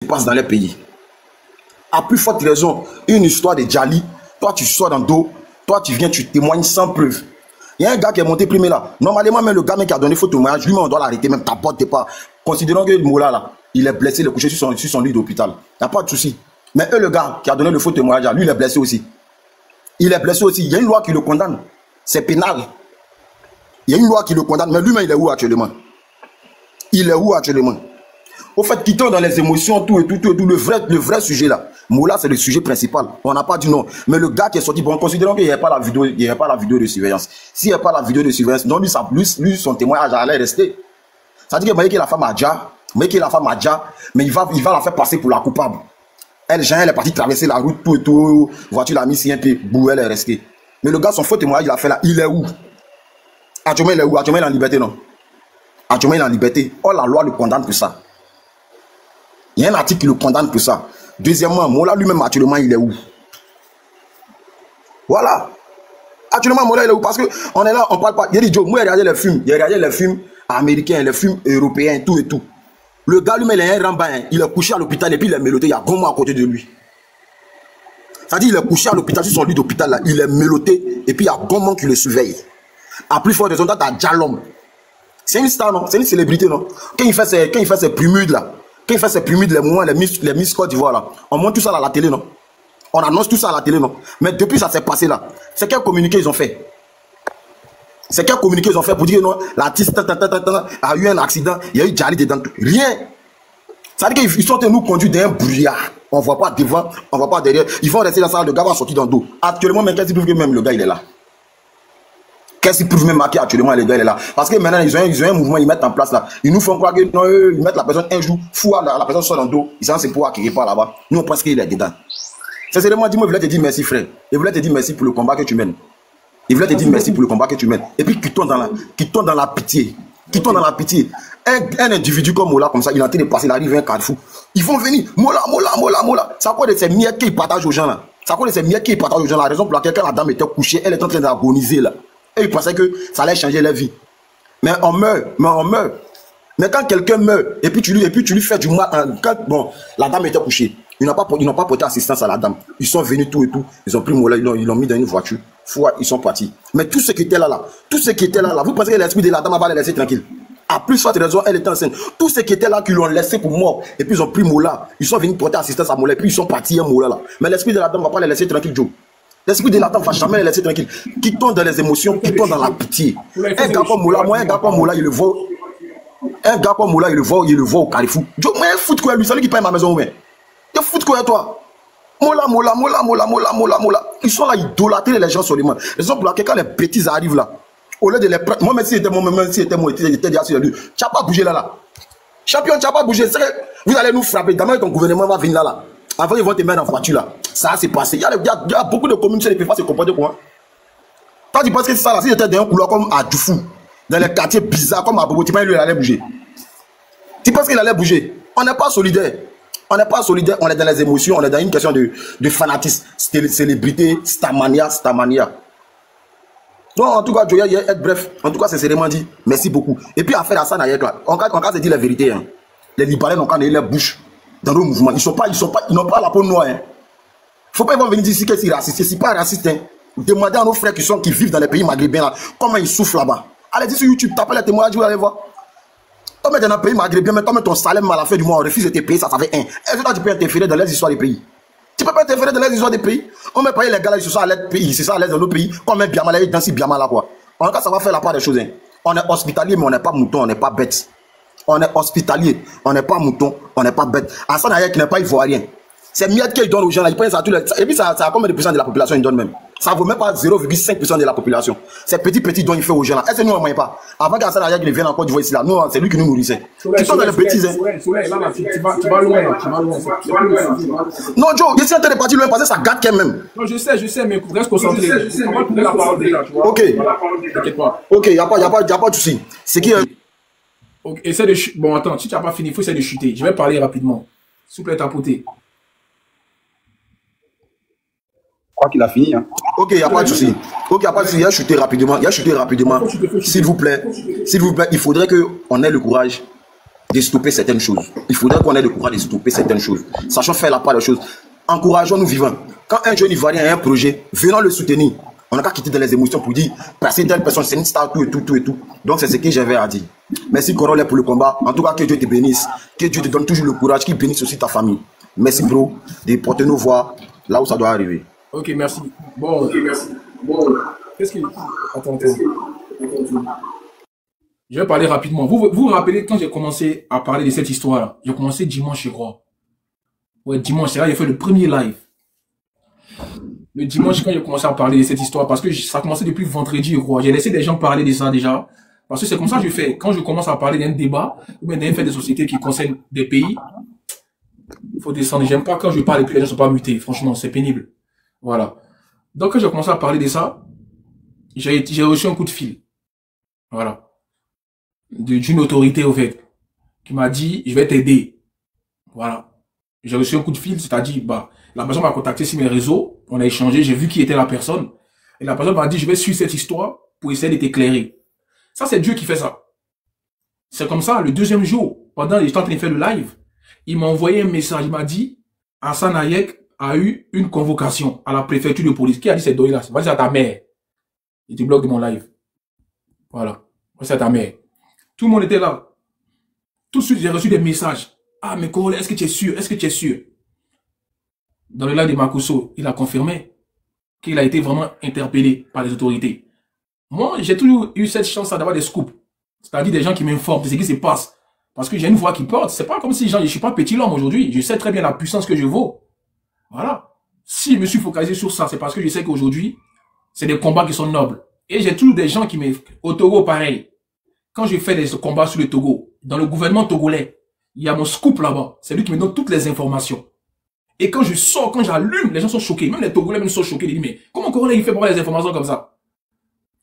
passe dans les pays. À plus forte raison, une histoire de Djali, toi tu sors dans le dos, toi tu viens, tu témoignes sans preuve. Il y a un gars qui est monté primé là. Normalement, même le gars qui a donné faux témoignage, lui-même, on doit l'arrêter, même ta porte pas. Considérons que Moula là, il est blessé, il est couché sur son lit d'hôpital. Il n'y a pas de souci. Mais eux, le gars qui a donné le faux témoignage, lui, il est blessé aussi. Il est blessé aussi. Il y a une loi qui le condamne. C'est pénal. Il y a une loi qui le condamne. Mais lui-même, il est où actuellement? Il est où actuellement? Au fait, quittons dans les émotions, tout, le vrai sujet là. Moula, c'est le sujet principal. On n'a pas dit non. Mais le gars qui est sorti, bon, considérons qu'il n'y a pas la vidéo, de surveillance. S'il n'y a pas la vidéo de surveillance, non, lui, son témoignage allait rester. Ça veut dire que la femme a déjà, mais il va la faire passer pour la coupable. Elle est partie traverser la route, tout, voiture l'a mis si un peu, bouh, elle est restée. Mais le gars, son faux témoignage, il a fait là, il est où? Actuellement, il est où? Actuellement, il est en liberté, non? Actuellement, il est en liberté. Oh, la loi le condamne pour ça. Il y a un article qui le condamne pour ça. Deuxièmement, Moula lui-même, actuellement, il est où? Voilà. Actuellement, Moula, il est où? Parce qu'on est là, on parle pas. Il dit, Joe, moi, j'ai regardé les films américains, les films européens, tout et tout. Le gars, lui-même, il est un rambin. Il est couché à l'hôpital et puis il est mélotté. Il y a Gomo à côté de lui. C'est-à-dire, il est couché à l'hôpital sur son lit d'hôpital, là. Il est mélotté et puis il y a Gomo qui le surveille. À plus forte raison, t'as Djalom. C'est une star, non? C'est une célébrité, non? Quand il fait ses primudes, là. Quand il fait ses primudes, les moments, les Miss Côte d'Ivoire, là. On montre tout ça à la télé, non? On annonce tout ça à la télé, non? Mais depuis ça s'est passé, là. C'est quel communiqué ils ont fait? C'est quel communiqué ils ont fait pour dire non, l'artiste a eu un accident, il y a eu Djali dedans. Rien. Ça veut dire qu'ils sont nous conduits d'un brouillard. On ne voit pas devant, on ne voit pas derrière. Ils vont rester dans ça, le gars va sortir dans le dos. Actuellement, même qu'est-ce qui prouve que même le gars il est là? Qu'est-ce qui prouve même qu'actuellement le gars il est là? Parce que maintenant ils ont un mouvement, ils mettent en place là. Ils nous font croire que non, ils mettent la personne un jour, fou, la personne sort dans le dos, ils savent c'est pour quelque part là-bas. Nous on pense qu'il est dedans. Sincèrement, dis-moi, je voulais te dire merci frère. Je voulais te dire merci pour le combat que tu mènes. Il voulait te dire merci pour le combat que tu mènes. Et puis quittons dans la pitié. Quittons dans la pitié. Un individu comme Moula, comme ça, il est en train de passer, il arrive à un carrefour. Ils vont venir. Moula. C'est à cause de ces miettes qu'ils partagent aux gens là. C'est à cause de ces miettes qu'ils partagent aux gens là. La raison pour laquelle quand la dame était couchée, elle est en train d'agoniser là. Et ils pensaient que ça allait changer leur vie. Mais on meurt. Mais quand quelqu'un meurt, et puis tu lui fais du mal, bon, la dame était couchée. Ils n'ont pas porté assistance à la dame. Ils sont venus tout et tout. Ils ont pris Moula, ils l'ont mis dans une voiture. Ils sont partis. Mais tout ce qui était là, vous pensez que l'esprit de la dame va les laisser tranquille? À plus forte raison, elle était enceinte. Tous ceux qui étaient là, qui l'ont laissé pour mort, et puis ils ont pris Moula. Ils sont venus porter assistance à Moula, et puis ils sont partis à Moula là. Mais l'esprit de la dame ne va pas les laisser tranquille, Joe. L'esprit de la dame ne va jamais les laisser tranquille. Quittons dans les émotions, quittons dans la pitié. Un gars comme Moula, il le voit. Un gars comme Moula, il le voit au carrefour. Joe, moi, fout quoi lui, celui qui paye ma maison, ouais. Tu fous de quoi toi? Moula. Ils sont là, ils idolâtrent les gens seulement. Raison pour laquelle quand les bêtises arrivent là, au lieu de les prendre, moi même si c'était moi, j'étais déjà sur lui. Tu n'as pas bougé là. Champion, tu n'as pas bougé. Vous allez nous frapper. Demain, ton gouvernement va venir là. Avant, ils vont te mettre en voiture là. Ça s'est passé. Il y a beaucoup de communes qui ne peuvent pas se comporter comment. Toi, tu penses que c'est ça là? Si j'étais dans un couloir comme à Djoufou, dans les quartiers bizarres comme à Bobo, tu penses qu'il allait bouger? Tu penses qu'il allait bouger? On n'est pas solidaire. On n'est pas solidaire, on est dans les émotions, on est dans une question de fanatisme, célébrité, stamania. Donc, en tout cas, bref, en tout cas, c'est sincèrement dit, merci beaucoup. Et puis, affaire à ça, on va se dire la vérité. Hein. Les Libanais n'ont qu'à aller leur bouche dans nos mouvements. Ils n'ont pas la peau noire. Il ne faut pas venir dire ici que c'est raciste. C'est pas raciste. Hein. Demandez à nos frères qui vivent dans les pays maghrébins là, comment ils souffrent là-bas. Allez, dis sur YouTube, tapez les témoignages, vous allez voir. Toi, dans un pays maghrébin, mais toi, ton salaire à la fin du mois, on refuse de te payer, ça fait un. Est-ce que toi, tu peux interférer dans les histoires des pays? Tu peux pas interférer dans les histoires des pays? On met pas les gars là, ils se sont à l'aide pays, c'est ça à l'aise dans nos pays. Quand on met Biama là, ils dansent Biama là, quoi. En tout cas, ça va faire la part des choses. Hein. On est hospitalier, mais on n'est pas mouton, on n'est pas bête. On est hospitalier, on n'est pas mouton, on n'est pas bête. Hassan Ayer qui n'est pas ivoirien. C'est miettes qu'ils donnent aux gens là, ils prennent ça à tous les. Et puis ça a combien de pourcents de la population ils donnent même? Ça ne vaut même pas 0,5% de la population. Ces petits dons il fait aux gens là. Est-ce que nous on ne mange pas? Avant qu'Hassan Ayer vienne encore du ici là, nous c'est lui qui nous nourrissait. Ils sont dans les bêtises. Hein. Tu vas loin. Non Joe, je suis en train de partir loin parce que ça gâte quand même. Non je sais, mais reste concentré. On va tourner la parole déjà, tu vois. Ok. T'inquiète pas. Ok, il n'y a pas de souci. C'est qui okay. Essaie de bon attends, si tu n'as pas fini, il faut essayer de chuter. Je vais parler rapidement. S'il vous plaît, tapoter. Je crois qu'il a fini. Hein. Ok, il n'y a pas de souci. Ok, il n'y a pas de souci. Il a chuté rapidement. S'il vous plaît, il faudrait qu'on ait le courage de stopper certaines choses. Il faudrait qu'on ait le courage de stopper certaines choses. Sachant faire la part des choses. Encourageons-nous vivants. Quand un jeune Ivoirien a un projet, venons le soutenir. On n'a qu'à quitter dans les émotions pour dire, passer telle personne, c'est une star, tout et tout, tout et tout. Donc c'est ce que j'avais à dire. Merci Corolle pour le combat. En tout cas, que Dieu te bénisse. Que Dieu te donne toujours le courage, qu'il bénisse aussi ta famille. Merci bro, de porter nos voix là où ça doit arriver. Ok, merci. Bon, ok, merci. Bon, qu'est-ce qu'il... Attends. Je vais parler rapidement. Vous vous rappelez quand j'ai commencé à parler de cette histoire-là? J'ai commencé dimanche, je crois. Ouais, dimanche, c'est là que j'ai fait le premier live. Le dimanche, quand j'ai commencé à parler de cette histoire, parce que ça a commencé depuis vendredi, je crois. J'ai laissé des gens parler de ça déjà. Parce que c'est comme ça que je fais. Quand je commence à parler d'un débat, ou bien d'un fait de société qui concerne des pays, il faut descendre. J'aime pas quand je parle et puis les gens ne sont pas mutés. Franchement, c'est pénible. Voilà. Donc, quand j'ai commencé à parler de ça, j'ai reçu un coup de fil. Voilà. D'une autorité, au fait, qui m'a dit, je vais t'aider. Voilà. J'ai reçu un coup de fil, c'est-à-dire, bah, la personne m'a contacté sur mes réseaux, on a échangé, j'ai vu qui était la personne, et la personne m'a dit, je vais suivre cette histoire pour essayer de t'éclairer. Ça, c'est Dieu qui fait ça. C'est comme ça, le deuxième jour, pendant que j'étais en train de faire le live, il m'a envoyé un message, il m'a dit, Hassan Hayek a eu une convocation à la préfecture de police. Qui a dit cette données-là? Va dire à ta mère. Il te bloque de mon live. Voilà. C'est à ta mère. Tout le monde était là. Tout de suite, j'ai reçu des messages. Ah, mais Corolle, est-ce que tu es sûr? Est-ce que tu es sûr? Dans le live de Makosso, il a confirmé qu'il a été vraiment interpellé par les autorités. Moi, j'ai toujours eu cette chance d'avoir des scoops. C'est-à-dire des gens qui m'informent de ce qui se passe. Parce que j'ai une voix qui porte. C'est pas comme si je suis pas petit l'homme aujourd'hui. Je sais très bien la puissance que je vaux. Voilà. Si je me suis focalisé sur ça, c'est parce que je sais qu'aujourd'hui, c'est des combats qui sont nobles. Et j'ai toujours des gens qui me... Au Togo, pareil. Quand je fais des combats sur le Togo, dans le gouvernement togolais, il y a mon scoop là-bas. C'est lui qui me donne toutes les informations. Et quand je sors, quand j'allume, les gens sont choqués. Même les Togolais même sont choqués. Ils disent, mais comment Corolle il fait pour avoir les informations comme ça?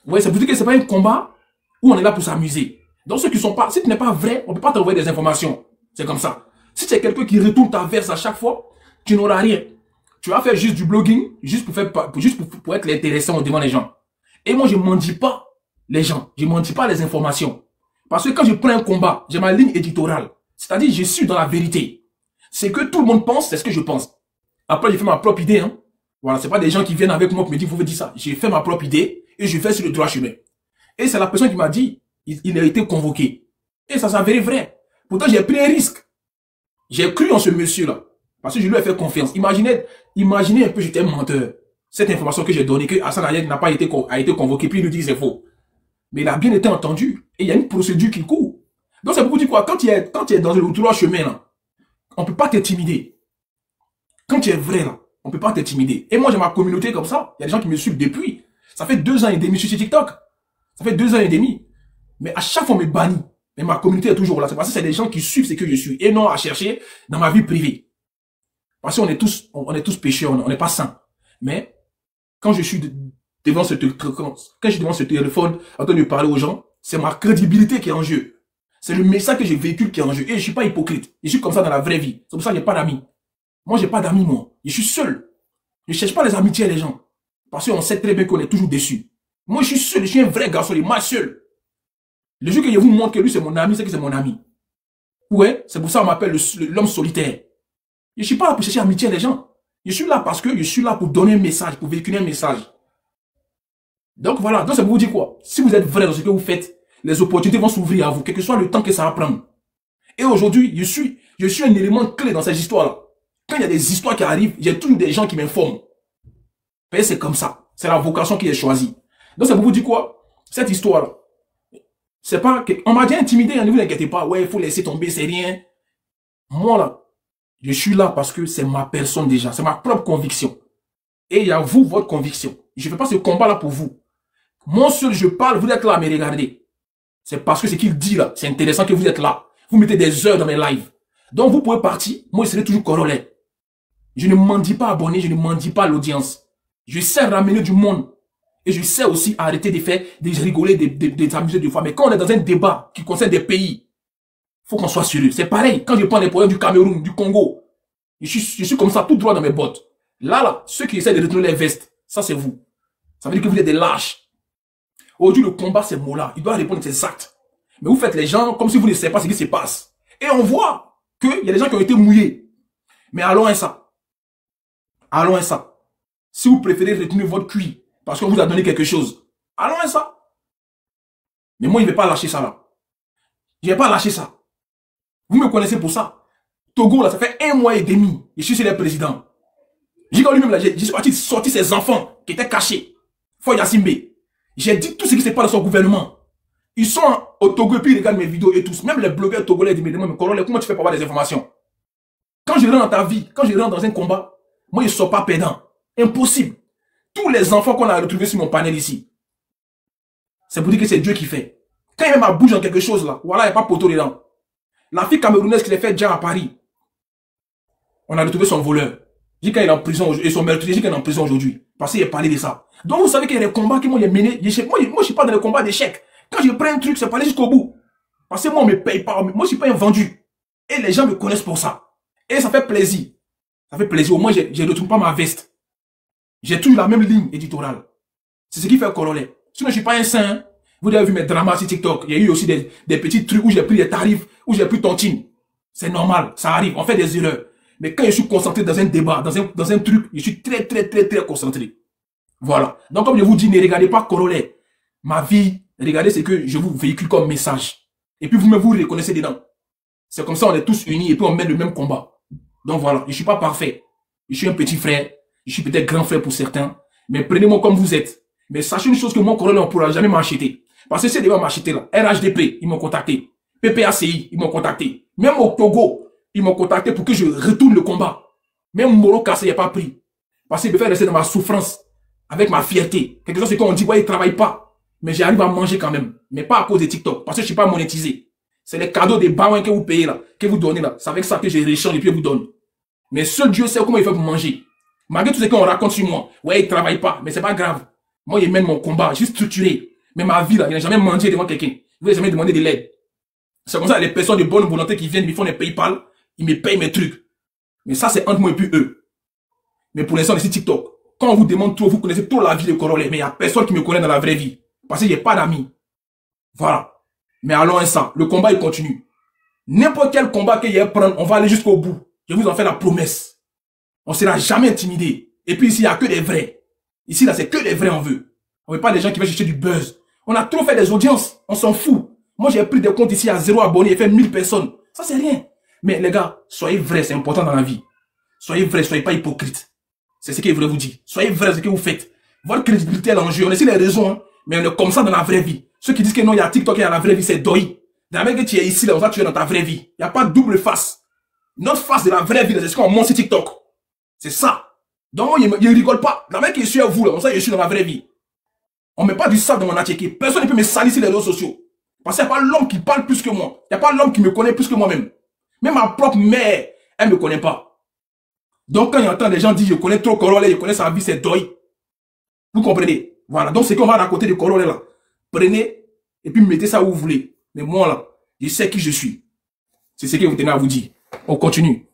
Vous voyez, c'est pour dire que c'est pas un combat où on est là pour s'amuser. Donc ceux qui sont pas, si tu n'es pas vrai, on peut pas t'envoyer des informations. C'est comme ça. Si tu es quelqu'un qui retourne ta verse à chaque fois, tu n'auras rien. Tu vas faire juste du blogging, juste pour être intéressant devant les gens. Et moi, je ne mendie pas les gens. Je ne mendie pas les informations. Parce que quand je prends un combat, j'ai ma ligne éditoriale. C'est-à-dire, je suis dans la vérité. C'est que tout le monde pense, c'est ce que je pense. Après, j'ai fait ma propre idée. Hein. Voilà, c'est pas des gens qui viennent avec moi pour me dire, vous dire ça. J'ai fait ma propre idée et je fais sur le droit chemin. Et c'est la personne qui m'a dit, il a été convoqué. Et ça s'avérait vrai. Pourtant, j'ai pris un risque. J'ai cru en ce monsieur-là. Parce que je lui ai fait confiance. Imaginez un peu, j'étais un menteur. Cette information que j'ai donnée, que Hassan Hayek n'a pas été convoqué, puis il nous dit que c'est faux. Mais il a bien été entendu. Et il y a une procédure qui court. Donc, c'est pour vous dire quoi? Quand tu es dans le droit chemin, là, on ne peut pas t'intimider. Quand tu es vrai, là, on ne peut pas t'intimider. Et moi, j'ai ma communauté comme ça. Il y a des gens qui me suivent depuis. Ça fait 2 ans et demi sur TikTok. Ça fait 2 ans et demi. Mais à chaque fois, on me bannit. Mais ma communauté est toujours là. C'est parce que c'est des gens qui suivent ce que je suis. Et non à chercher dans ma vie privée. Parce qu'on est tous pécheurs. On n'est pas saints. Mais quand je suis devant ce téléphone, en train de parler aux gens, c'est ma crédibilité qui est en jeu. C'est le message que je véhicule qui est en jeu. Et je ne suis pas hypocrite. Je suis comme ça dans la vraie vie. C'est pour ça que je n'ai pas d'amis. Moi, je n'ai pas d'amis, moi. Je suis seul. Je ne cherche pas les amitiés des gens. Parce qu'on sait très bien qu'on est toujours déçus. Moi, je suis seul. Je suis un vrai garçon. Moi, seul. Le jour que je vous montre que lui, c'est mon ami, c'est que c'est mon ami. Ouais, c'est pour ça qu'on m'appelle l'homme solitaire. Je ne suis pas là pour chercher l'amitié des gens. Je suis là parce que je suis là pour donner un message, pour véhiculer un message. Donc voilà. Donc, ça vous dire quoi? Si vous êtes vrai dans ce que vous faites, les opportunités vont s'ouvrir à vous, quel que soit le temps que ça va prendre. Et aujourd'hui, je suis un élément clé dans ces histoires-là. Quand il y a des histoires qui arrivent, il y a toujours des gens qui m'informent. C'est comme ça. C'est la vocation qui est choisie. Donc, ça vous dire quoi? Cette histoire-là, c'est pas que... On m'a déjà intimidé, ne vous inquiétez pas. Ouais, il faut laisser tomber, c'est rien. Moi, là, je suis là parce que c'est ma personne déjà. C'est ma propre conviction. Et il y a vous, votre conviction. Je ne fais pas ce combat-là pour vous. Moi seul, je parle, vous êtes là à me regarder. C'est parce que ce qu'il dit là, c'est intéressant que vous êtes là. Vous mettez des heures dans mes lives. Donc vous pouvez partir, moi je serai toujours Corolle. Je ne mendie pas abonné, je ne mendie pas l'audience. Je sais ramener du monde. Et je sais aussi arrêter de faire, de rigoler, de s'amuser des fois. Mais quand on est dans un débat qui concerne des pays, il faut qu'on soit sérieux. C'est pareil, quand je prends les problèmes du Cameroun, du Congo, je suis comme ça, tout droit dans mes bottes. Là, ceux qui essaient de retourner les vestes, ça c'est vous. Ça veut dire que vous êtes des lâches. Aujourd'hui, le combat, c'est Mola. Il doit répondre exact. Mais vous faites les gens comme si vous ne savez pas ce qui se passe. Et on voit qu'il y a des gens qui ont été mouillés. Mais allons à ça. Allons à ça. Si vous préférez retenir votre cuit parce qu'on vous a donné quelque chose, allons à ça. Mais moi, je ne vais pas lâcher ça là. Je ne vais pas lâcher ça. Vous me connaissez pour ça. Togo, là, ça fait 1 mois et demi. Je suis chez les présidents. J'ai lui-même là, j'ai sorti ses enfants qui étaient cachés. Foy Yassimbe. J'ai dit tout ce qui se passe dans son gouvernement. Ils sont au Togo et puis ils regardent mes vidéos et tous. Même les blogueurs togolais disent, mais Corolé, comment tu fais pour avoir des informations? Quand je rentre dans ta vie, quand je rentre dans un combat, moi je ne sors pas perdant. Impossible. Tous les enfants qu'on a retrouvés sur mon panel ici, c'est pour dire que c'est Dieu qui fait. Quand il met ma bouche dans quelque chose là, voilà, il n'y a pas poteau dedans. La fille camerounaise qui l'a fait déjà à Paris, on a retrouvé son voleur. J'ai dit qu'il est en prison et son meurtrier, j'ai dit qu'il est en prison aujourd'hui. Parce qu'il a parlé de ça. Donc vous savez qu'il y a des combats qui m'ont mené. Moi, je ne suis pas dans les combats d'échecs. Quand je prends un truc, c'est pas aller jusqu'au bout. Parce que moi, on ne me paye pas. Moi, je ne suis pas un vendu. Et les gens me connaissent pour ça. Et ça fait plaisir. Ça fait plaisir. Au moins, je ne retrouve pas ma veste. J'ai toujours la même ligne éditoriale. C'est ce qui fait Corolé. Sinon, je ne suis pas un saint. Hein. Vous avez vu mes dramas sur TikTok. Il y a eu aussi des petits trucs où j'ai pris des tarifs, où j'ai pris tontine. C'est normal. Ça arrive. On fait des erreurs. Mais quand je suis concentré dans un débat, dans un truc, je suis très concentré. Voilà. Donc, comme je vous dis, ne regardez pas Corolé. Ma vie, regardez ce que je vous véhicule comme message. Et puis, vous-même, vous reconnaissez dedans. C'est comme ça, on est tous unis et puis on mène le même combat. Donc, voilà. Je ne suis pas parfait. Je suis un petit frère. Je suis peut-être grand frère pour certains. Mais prenez-moi comme vous êtes. Mais sachez une chose que mon Corolé, on ne pourra jamais m'acheter. Parce que ces débats m'acheter là. RHDP, ils m'ont contacté. PPACI, ils m'ont contacté. Même au Togo, ils m'ont contacté pour que je retourne le combat. Même Moro Kassé n'a pas pris. Parce qu'il me fait rester dans ma souffrance, avec ma fierté. Quelque chose, c'est qu'on dit, ouais, il ne travaille pas. Mais j'arrive à manger quand même. Mais pas à cause de TikTok. Parce que je ne suis pas monétisé. C'est les cadeaux des baouins que vous payez là, que vous donnez là. C'est avec ça que je réchange et puis je vous donne. Mais seul Dieu sait comment il fait pour manger. Malgré tout ce qu'on raconte sur moi. Ouais, il ne travaille pas. Mais c'est pas grave. Moi, il mène mon combat. Je suis structuré. Mais ma vie là, il n'a jamais mangé devant quelqu'un. Il n'a jamais demandé de l'aide. C'est comme ça, les personnes de bonne volonté qui viennent, ils me font des PayPal. Ils me payent mes trucs. Mais ça, c'est entre moi et puis eux. Mais pour l'instant, ici, TikTok, quand on vous demande trop, vous connaissez trop la vie de Corolé. Mais il n'y a personne qui me connaît dans la vraie vie. Parce qu'il n'y a pas d'amis. Voilà. Mais allons à ça. Le combat, il continue. N'importe quel combat qu'il y ait à prendre, on va aller jusqu'au bout. Je vous en fais la promesse. On ne sera jamais intimidé. Et puis ici, il n'y a que des vrais. Ici, là, c'est que des vrais, on veut. On ne veut pas des gens qui veulent chercher du buzz. On a trop fait des audiences. On s'en fout. Moi, j'ai pris des comptes ici à 0 abonnés et fait 1000 personnes. Ça, c'est rien. Mais les gars, soyez vrais, c'est important dans la vie. Soyez vrais, soyez pas hypocrites. C'est ce que je voulais vous dire. Soyez vrais, ce que vous faites. Votre crédibilité est l'enjeu. On essaie les raisons, hein, mais on est comme ça dans la vraie vie. Ceux qui disent que non, il y a TikTok et il y a la vraie vie, c'est doi. Dans la même que tu es ici, là, on va tuer dans ta vraie vie. Il n'y a pas de double face. Notre face de la vraie vie, c'est ce qu'on montre sur TikTok. C'est ça. Donc moi, il ne rigole pas. Dans la même que je suis à vous, là, on sait que je suis dans la vraie vie. On ne met pas du sable dans mon attiqué. Personne ne peut me salir sur les réseaux sociaux. Parce qu'il n'y a pas l'homme qui parle plus que moi. Il n'y a pas l'homme qui me connaît plus que moi-même. Même ma propre mère, elle ne me connaît pas. Donc quand il entend des gens dire je connais trop Corolé, je connais sa vie, c'est doi. Vous comprenez? Voilà. Donc c'est qu'on va raconter de Corolé là. Prenez et puis mettez ça où vous voulez. Mais moi là, je sais qui je suis. C'est ce que vous tenez à vous dire. On continue.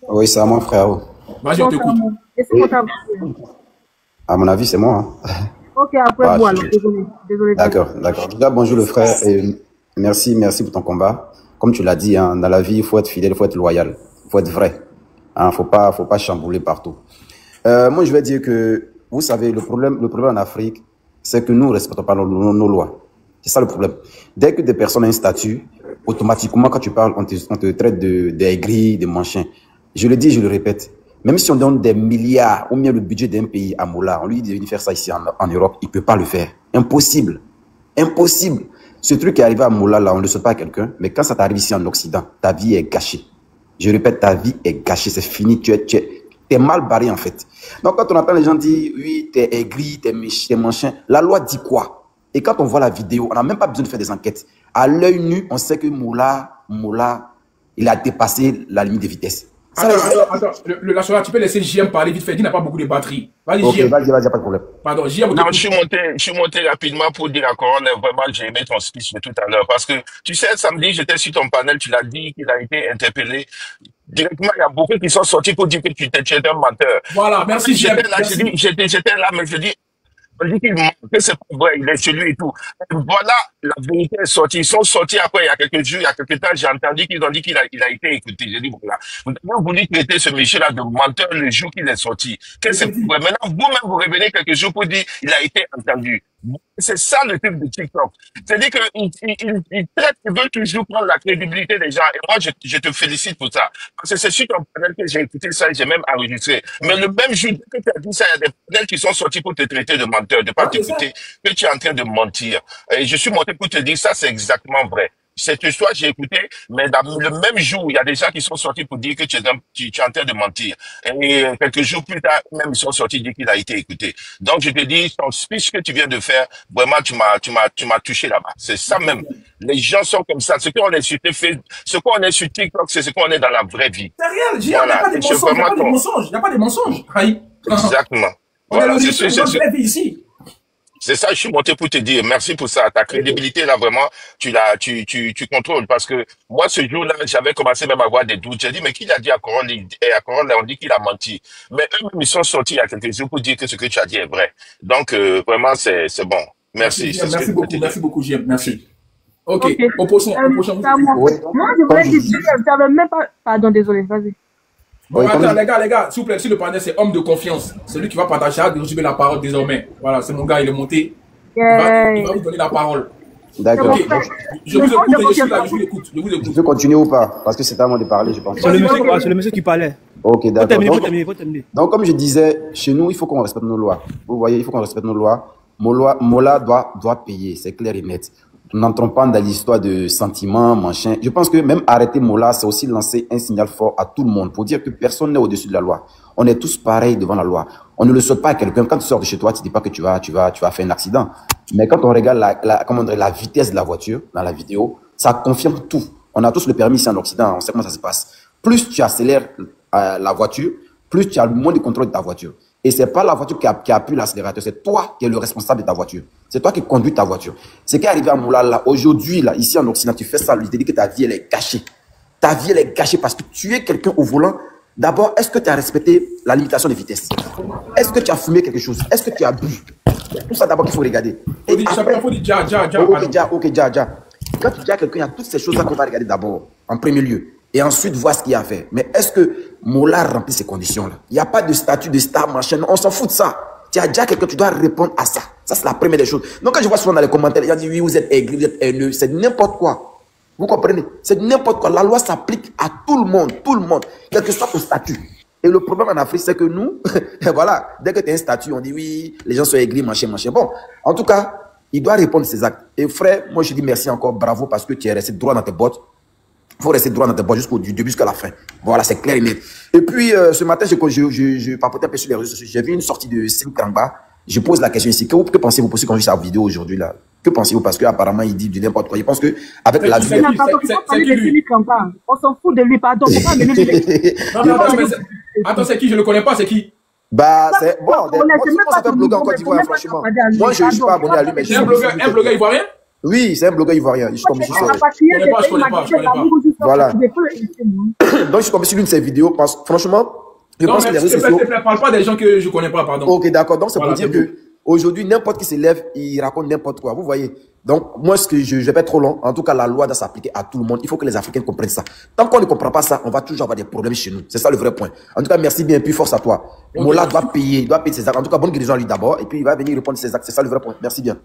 Oui, c'est à moi, frère. Vas-y, on t'écoute. À mon avis, c'est moi. Hein. Ok, après vous alors. Désolé. D'accord. Déjà, bonjour le frère. Et merci pour ton combat. Comme tu l'as dit, hein, dans la vie, il faut être fidèle, il faut être loyal, il faut être vrai. Hein, faut pas chambouler partout. Moi, je vais dire que, vous savez, le problème en Afrique, c'est que nous ne respectons pas nos lois. C'est ça le problème. Dès que des personnes ont un statut, automatiquement, quand tu parles, on te traite d'aigri, de machin. Je le dis, je le répète. Même si on donne des milliards ou bien le budget d'un pays à Moula, on lui dit de venir faire ça ici en Europe, il ne peut pas le faire. Impossible. Impossible. Ce truc qui est arrivé à Moula, là, on ne le souhaite pas à quelqu'un, mais quand ça t'arrive ici en Occident, ta vie est gâchée. Je répète, ta vie est gâchée, c'est fini, tu es mal barré en fait. Donc quand on entend les gens dire, oui, t'es aigri, t'es machin, la loi dit quoi? Et quand on voit la vidéo, on n'a même pas besoin de faire des enquêtes. À l'œil nu, on sait que Moula, il a dépassé la limite de vitesse. Attends, le national, tu peux laisser JM parler vite fait, il n'a pas beaucoup de batterie. Vas-y, Ok, JM. vas-y, pas de problème. Pardon, JM. Non, je suis monté rapidement pour dire à Coron, vraiment, j'ai aimé ton speech de tout à l'heure. Parce que, tu sais, samedi, j'étais sur ton panel, tu l'as dit qu'il a été interpellé. Directement, il y a beaucoup qui sont sortis pour dire que tu étais un menteur. Voilà, merci, JM. J'étais là, mais je dis, On dit qu'il ment, que c'est pas vrai, il est chez lui et tout. Et voilà, la vérité est sortie. Ils sont sortis après, il y a quelques jours, il y a quelques temps, j'ai entendu qu'ils ont dit il a été écouté. J'ai dit, voilà. Vous avez voulu traiter ce monsieur-là de menteur le jour qu'il est sorti. Que c'est vrai. Maintenant, vous-même, vous revenez quelques jours pour dire, il a été entendu. C'est ça le truc de TikTok. C'est-à-dire qu'ils traitent, ils veulent toujours prendre la crédibilité des gens. Et moi, je te félicite pour ça. Parce que c'est sur ton panel que j'ai écouté ça et j'ai même enregistré. Mais le même jour que tu as dit ça, il y a des panels qui sont sortis pour te traiter de menteur, de pas t'écouter, que tu es en train de mentir. Et je suis monté pour te dire ça, c'est exactement vrai. Cette histoire, j'ai écouté, mais dans le même jour, il y a des gens qui sont sortis pour dire que tu es en train de mentir. Et quelques jours plus tard, même ils sont sortis dire qu'il a été écouté. Donc, je te dis, ton speech que tu viens de faire, vraiment, tu m'as touché là-bas. C'est ça même. Les gens sont comme ça. Ce qu'on est sur ce qu'on est sur TikTok, c'est ce qu'on est dans la vraie vie. C'est réel, il n'y a pas de mensonges, il n'y a pas de mensonges, il n'y a pas de mensonges. Exactement. On est dans la vraie vie ici. C'est ça, je suis monté pour te dire, merci pour ça. Ta crédibilité, là, vraiment, tu contrôles. Parce que moi, ce jour-là, j'avais commencé même à avoir des doutes. J'ai dit, mais qui l'a dit à Coron? Et à Coron, là, on dit qu'il a menti. Mais eux-mêmes, ils sont sortis il y a quelques jours pour dire que ce que tu as dit est vrai. Donc, vraiment, c'est bon. Merci. Merci beaucoup, JM. Merci. Ok, au prochain. Moi, je voulais dire, je savais même pas. Pardon, désolé, vas-y. Bon, attends, les gars, s'il vous plaît, si le partenaire c'est homme de confiance, c'est lui qui va partager, de résumer la parole désormais. Voilà, c'est mon gars, il est monté. Il va vous donner la parole. D'accord. Okay. Je vous écoute et je suis là, je vous écoute. Je peux continuer ou pas? Parce que c'est à moi de parler, je pense. C'est le monsieur qui parlait. Ok, d'accord. Faut terminer. Donc, comme je disais, chez nous, il faut qu'on respecte nos lois. Vous voyez, il faut qu'on respecte nos lois. Mola doit payer, c'est clair et net. N'entrons pas dans l'histoire de sentiments, machin. Je pense que même arrêter Mola, c'est aussi lancer un signal fort à tout le monde pour dire que personne n'est au-dessus de la loi. On est tous pareils devant la loi. On ne le souhaite pas à quelqu'un. Quand tu sors de chez toi, tu ne dis pas que tu vas faire un accident. Mais quand on regarde la vitesse de la voiture dans la vidéo, ça confirme tout. On a tous le permis ici en Occident, on sait comment ça se passe. Plus tu accélères la voiture, plus tu as moins de contrôle de ta voiture. Et c'est pas la voiture qui appuie l'accélérateur, c'est toi qui es le responsable de ta voiture. C'est toi qui conduis ta voiture. Ce qui est arrivé à Moula, là, aujourd'hui, là, ici en Occident, tu fais ça, lui, te dit que ta vie, elle est gâchée. Ta vie, elle est gâchée parce que tu es quelqu'un au volant. D'abord, est-ce que tu as respecté la limitation de vitesse? Est-ce que tu as fumé quelque chose? Est-ce que tu as bu? Tout ça, d'abord, qu'il faut regarder. Il faut dire, ja. Quand tu dis à quelqu'un, il y a toutes ces choses-là qu'on va regarder d'abord, en premier lieu. Et ensuite, voir ce qu'il y a à faire. Mais est-ce que Mola remplit ces conditions-là? Il n'y a pas de statut de star, machin. On s'en fout de ça. Tu as déjà quelqu'un, tu dois répondre à ça. Ça, c'est la première des choses. Donc, quand je vois souvent dans les commentaires, les gens disent, oui, vous êtes aigri, vous êtes haineux. C'est n'importe quoi. Vous comprenez? C'est n'importe quoi. La loi s'applique à tout le monde. Tout le monde. Quel que soit ton statut. Et le problème en Afrique, c'est que nous, voilà, dès que tu as un statut, on dit, oui, les gens sont aigris, machin. Bon, en tout cas, il doit répondre à ses actes. Et frère, moi, je dis merci encore, bravo, parce que tu es resté droit dans tes bottes. Il faut rester droit dans tes bottes du début jusqu'à la fin. Voilà, c'est clair et net. Et puis, ce matin, je papotais un peu sur les réseaux sociaux. J'ai vu une sortie de Sim Kangba. Je pose la question ici. Que pensez-vous pour ceux qui ont vu sa vidéo aujourd'hui là? Que pensez-vous? Parce qu'apparemment, il dit du n'importe quoi. Je pense que avec la vie. On s'en fout de lui, pardon. Attends, c'est qui? Je ne le connais pas, c'est qui? Bah, c'est bon. Moi, ça fait un blogueur en Côte d'Ivoire, franchement. Moi, je ne suis pas abonné à lui, mais c'est un blogueur ivoirien? Oui, c'est un blogueur ivoirien. Je suis tombé sur je connais pas. Voilà. Donc, je suis tombé sur l'une de ses vidéos. Franchement, je pense que les réseaux sociaux. Ne parle pas des gens que je connais pas, pardon. Ok, d'accord. Donc, c'est pour dire que aujourd'hui, n'importe qui se lève, il raconte n'importe quoi. Vous voyez? Donc, moi, je vais pas être trop long. En tout cas, la loi doit s'appliquer à tout le monde. Il faut que les Africains comprennent ça. Tant qu'on ne comprend pas ça, on va toujours avoir des problèmes chez nous. C'est ça le vrai point. En tout cas, merci bien, puis force à toi. Mola doit payer ses actes. En tout cas, bonne guérison à lui d'abord, et puis il va venir répondre ses actes. C'est ça le vrai point. Merci bien.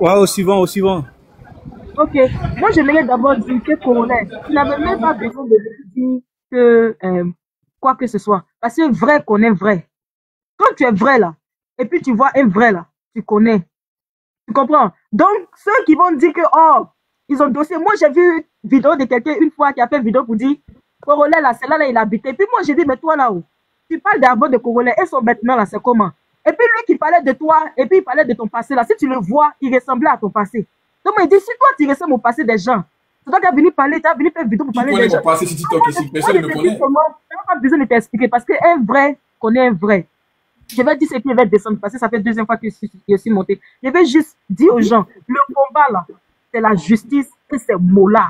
Ouais, au suivant. Ok. Moi, j'aimerais d'abord dire que Coronet, tu n'avais même pas besoin de dire que quoi que ce soit. Parce que vrai connaît vrai. Quand tu es vrai là, et puis tu vois un vrai là, tu connais. Tu comprends? Donc, ceux qui vont dire que, oh, ils ont dossier. Moi, j'ai vu une vidéo de quelqu'un une fois qui a fait une vidéo pour dire, Coronet là, c'est là, il habitait. Puis moi, j'ai dit, mais toi là-haut, tu parles d'avant de Coronet, et son maintenant là, c'est comment? Et puis lui qui parlait de toi, et puis il parlait de ton passé là, si tu le vois, il ressemblait à ton passé. Donc il dit, si toi tu ressembles au passé des gens, c'est toi qui as venu parler, tu as venu faire une vidéo pour parler des gens. Mon passé sur TikTok, personne ne me connaît. Tu n'as pas besoin de t'expliquer parce qu'un vrai connaît un vrai. Je vais dire ce qui va descendre parce que ça fait la deuxième fois que je suis monté. Je vais juste dire aux gens, le combat là, c'est la justice et c'est Mola.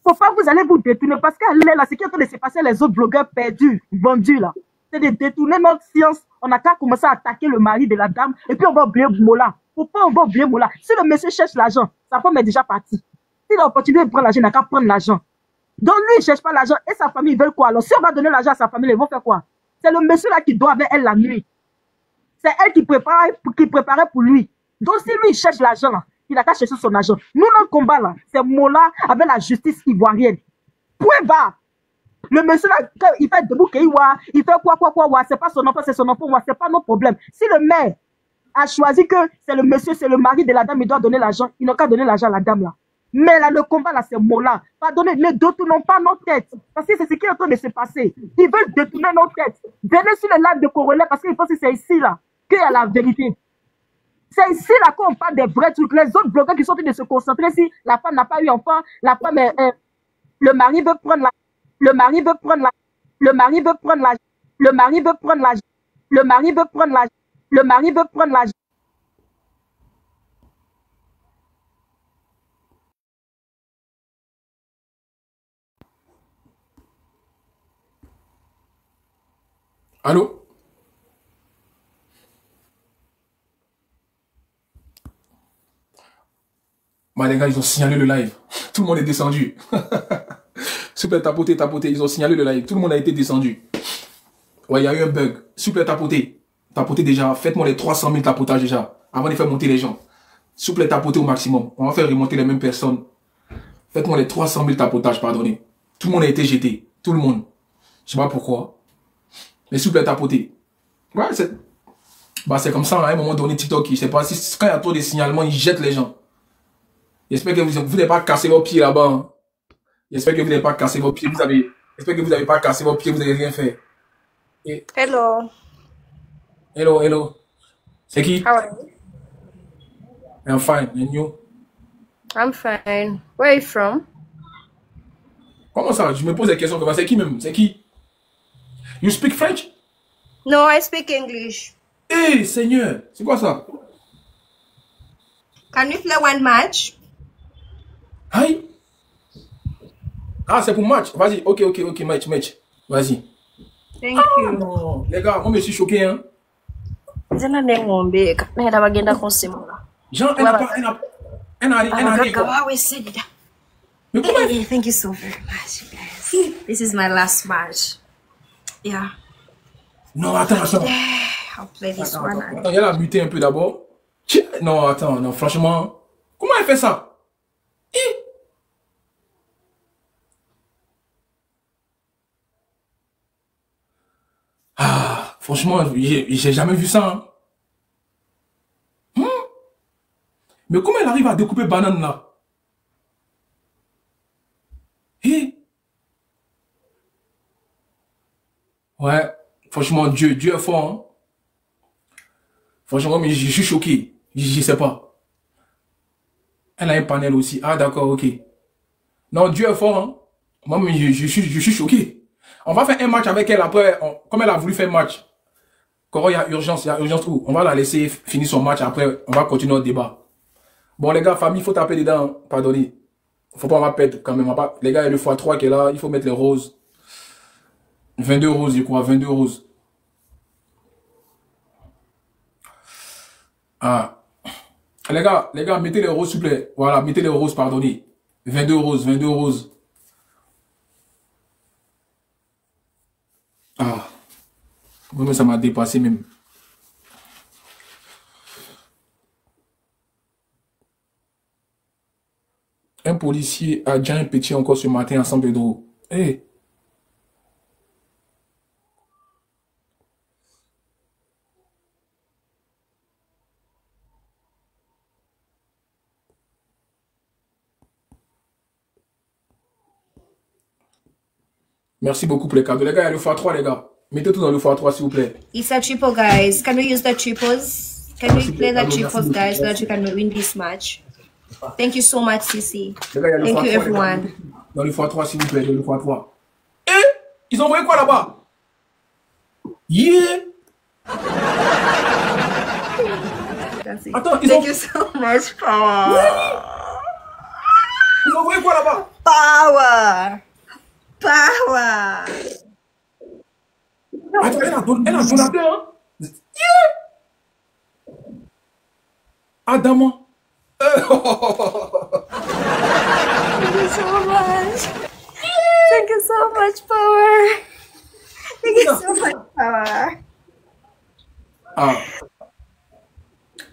Faut pas vous allez vous détourner parce qu'elle est là, ce qui est en train de se passer, les autres blogueurs perdus, vendus là. C'est de détourner notre science. On n'a qu'à commencer à attaquer le mari de la dame et puis on va oublier Mola. Faut pas, on va oublier Mola. Si le monsieur cherche l'argent, sa femme est déjà partie. S'il a l'opportunité de prendre l'argent, il n'a qu'à prendre l'argent. Donc lui, il ne cherche pas l'argent et sa famille, ils veulent quoi? Alors si on va donner l'argent à sa famille, ils vont faire quoi? C'est le monsieur là qui doit avec elle la nuit. C'est elle qui préparait pour lui. Donc si lui, il cherche l'argent là, il n'a qu'à chercher son argent. Nous, notre combat là, c'est Mola avec la justice ivoirienne. Point bas. Le monsieur là, quand il fait debout, il fait quoi, c'est pas son enfant, c'est son enfant, c'est pas notre problème. Si le maire a choisi que c'est le monsieur, c'est le mari de la dame, il doit donner l'argent, il n'a qu'à donner l'argent à la dame là. Mais là, le combat là, c'est Mola. Pardonnez, ne détournons pas nos têtes. Parce que c'est ce qui est en train de se passer. Ils veulent détourner nos têtes. Venez sur le lac de Corolla parce qu'ils pensent que c'est ici là qu'il y a la vérité. C'est ici là qu'on parle des vrais trucs. Les autres blogueurs qui sont en train de se concentrer si la femme n'a pas eu enfant, la femme est, le mari veut prendre la, le mari veut prendre la, le mari veut prendre la, le mari veut prendre la, le mari veut prendre la, le mari veut prendre la. Allô? Bah les gars, ils ont signalé le live. Tout le monde est descendu. Super tapoté, ils ont signalé le live. Tout le monde a été descendu. Ouais, il y a eu un bug. Super tapoté. Tapotez déjà. Faites-moi les 300 000 tapotages déjà. Avant de faire monter les gens. Super tapoté au maximum. On va faire remonter les mêmes personnes. Faites-moi les 300 000 tapotages, pardonnez. Tout le monde a été jeté. Tout le monde. Je sais pas pourquoi. Mais super tapoté. Ouais, c'est comme ça, hein, à un moment donné, TikTok, je sais pas, si quand il y a trop de signalements, ils jettent les gens. J'espère que vous n'avez pas cassé vos pieds là-bas. Hein. J'espère que vous n'avez pas cassé vos pieds. J'espère que vous n'avez pas cassé vos pieds, vous n'avez rien fait. Et... Hello. Hello. C'est qui? How are you? I'm fine. And you? I'm fine. Where are you from? Comment ça? Je me pose des questions comme ça. C'est qui même? C'est qui? You speak French? No, I speak English. Hey, Seigneur! C'est quoi ça? Can we play one match? Aïe! Ah, c'est pour match. Vas-y, ok, match. Vas-y. Thank you. Non, les gars, moi je suis choqué, hein. Jean, elle n'a pas... Mais comment elle... Thank you so very much, you guys. This is my last match. Yeah. Non, attends. I'll play this one. Attends, elle a muté un peu d'abord. Non, attends, non, franchement. Comment elle fait ça? Ah, franchement, j'ai jamais vu ça. Hein? Mais comment elle arrive à découper banane là? Ouais, franchement, Dieu est fort. Hein? Franchement, mais je suis choqué. Je sais pas. Elle a un panel aussi. Ah, d'accord, ok. Non, Dieu est fort. Hein? Moi, mais je suis choqué. On va faire un match avec elle après. Comme elle a voulu faire match. Quand il y a urgence où? On va la laisser finir son match. Après, on va continuer notre débat. Bon, les gars, famille, il faut taper dedans. Hein? Pardonnez. Faut pas en perdre quand même. Les gars, il y a le x3 qui est là. Il faut mettre les roses. 22 roses, je crois. 22 roses. Ah. Les gars, mettez les roses, s'il vous plaît. Voilà, mettez les roses, pardonnez. 22 roses. Ah. Moi, ça m'a dépassé même. Un policier a déjà un petit encore ce matin à San Pedro. Hey. Merci beaucoup pour les cadeaux. Les gars, il y a le x3, les gars. Mettez tout dans le x3, s'il vous plaît. It's a triple, guys. Can we use the triples? Can we play the triples, guys, so that you can win this match? Thank you so much, Sisi. Les gars, il y a le Thank x3, you, everyone. Dans le x3, s'il vous plaît, dans le x3. Eh? Ils ont envoyé quoi là-bas? Yeah! Attends, Thank you so much, Power. Ils ont envoyé quoi là-bas? Power! Power. Attends, elle a donné hein? Adama. Thank you so much. Thank you so much, Power. Thank you so much, Power. Ah.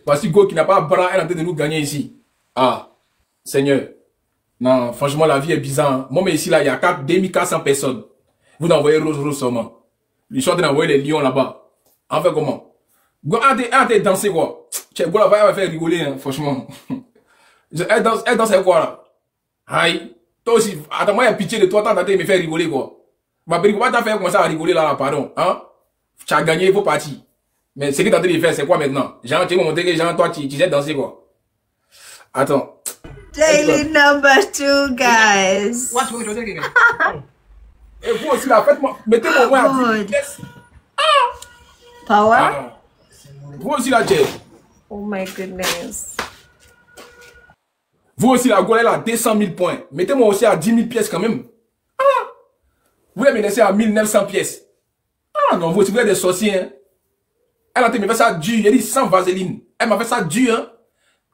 Voici Go qui n'a pas bras, elle est en train de nous gagner ici. Ah, Seigneur. Non, franchement, la vie est bizarre. Hein. Moi, mais ici, là, il y a 2400 personnes. Vous n'envoyez Rose seulement. Ils sont en train d'envoyer les lions là-bas. En fait, comment? Go, arrêtez de danser, quoi. Go, là, elle va faire rigoler, hein, franchement. Elle danse avec quoi, là? Aïe. Toi aussi, attends, moi, il y a pitié de toi, t'as tenté de me faire rigoler, quoi. Ma brique, pourquoi t'as fait commencer à rigoler, là, pardon, hein? Tu as gagné, il faut partir. Mais ce que t'as tenté de faire, c'est quoi maintenant? Genre, tu m'as montré que, genre, toi, tu sais danser, quoi. Attends. Daily number 2, guys. Et vous aussi, là, faites-moi, mettez-moi au moins à 10 pièces. Power? Ah. Vous aussi, là, Jay. Oh my goodness. Vous aussi, la Gola, elle a 200 000 points. Mettez-moi aussi à 10 000 pièces quand même. Ah. Vous voulez me laisser à 1900 pièces. Ah non, vous aussi, vous êtes des sorciers, hein. Elle a fait ça dur, elle dit sans vaseline. Elle m'a fait ça dur, hein.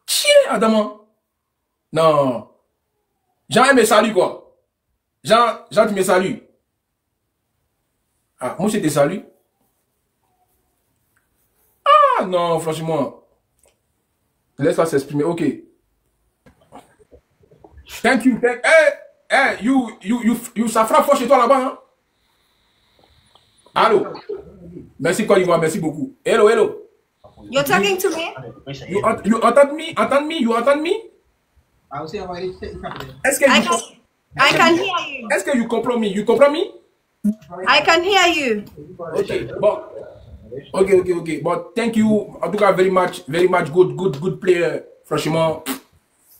Tiens, Adama. Non. Jean, elle me salue, quoi. Jean, tu me salues. Ah, moi, je te salue. Ah, non, franchement. Laisse-la s'exprimer, ok. Thank you. Ça frappe fort chez toi là-bas, hein? Allô? Merci, Côte d'Ivoire, merci beaucoup. Hello. You're talking to me? You entend me? You entend me? Est-ce que I can hear you. Est-ce que you comprends me? You comprends me? I can hear you. Okay, bon. Okay. But thank you. En tout cas, very much good player. Franchement.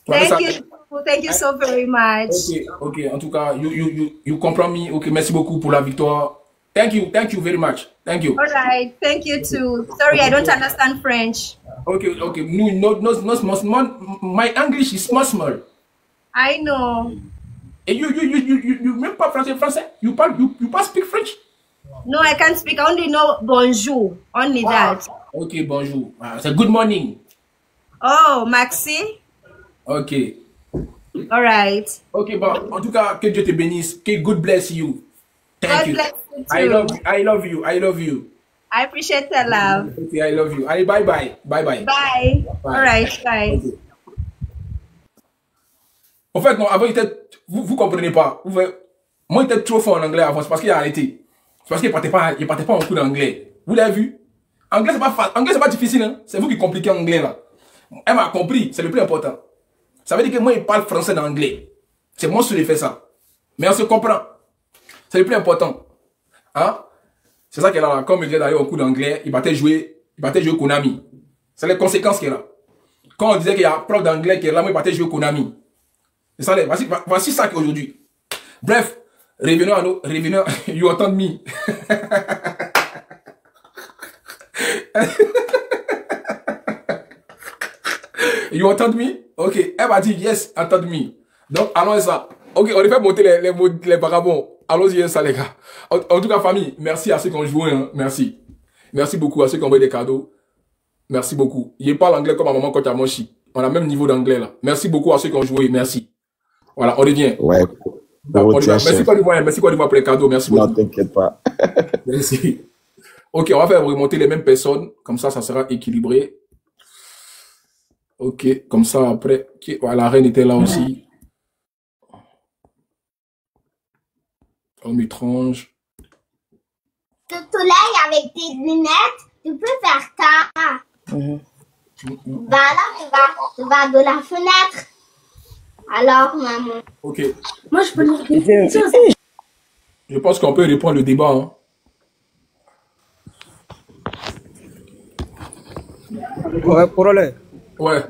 Thank you so very much. Okay. En tout cas, you comprends me. Okay, merci beaucoup pour la victoire. Thank you very much. Thank you. All right, thank you too. Sorry, I don't understand French. Okay. No, my English is small. I know. And you même pas français? You pas speak French? No, I can't speak. I only know bonjour. Only that. Okay, bonjour. C'est good morning. Oh, Maxi? Okay. All right. Okay, bon, en tout cas, que Dieu te bénisse. Que God bless you. Thank you. Bless you too. I love you. I appreciate the love. Okay, I love you. Bye. Bye. All right, bye. Okay. En fait, non, avant, vous comprenez pas. Moi, j'étais trop fort en anglais avant, c'est parce qu'il a arrêté. C'est parce qu'il partait pas en cours d'anglais. Vous l'avez vu? Anglais, c'est pas difficile, hein. C'est vous qui compliquez l'anglais, là. Elle m'a compris, c'est le plus important. Ça veut dire que moi, il parle français dans l'anglais. C'est moi qui fait ça. Mais on se comprend. C'est le plus important. Hein? C'est ça qu'elle a là. Comme il disait d'aller au cours d'anglais, il battait jouer Konami. C'est les conséquences qu'elle a. Quand on disait qu'il y a prof d'anglais qui est là, moi, il battait jouer Konami. C'est ça, voici ça qu'aujourd'hui. Bref, revenons, you entend me. You entend me? Ok, elle m'a dit yes, entend me. Donc, allons ça. Ok, on fait monter les vagabonds. Allons-y, ça, les gars. En tout cas, famille, merci à ceux qui ont joué. Hein. Merci. Merci beaucoup à ceux qui ont envoyé des cadeaux. Merci beaucoup. Je parle anglais comme ma maman quand tu as Moshi. On a le même niveau d'anglais là. Merci beaucoup à ceux qui ont joué. Merci. Voilà, on revient. Ouais. Merci Côte d'Ivoire pour les cadeaux. Merci beaucoup. Non, t'inquiète pas. Merci. Ok, on va faire remonter les mêmes personnes. Comme ça sera équilibré. Ok, comme ça après. Okay. Voilà, la reine était là aussi. Homme étrange. Le soleil avec tes lunettes, tu peux faire ça. Bah alors, tu vas de la fenêtre. Alors, maman. Ok. Moi, je peux lui répondre. Je pense qu'on peut répondre le débat. Hein. Ouais, Porolais. Ouais.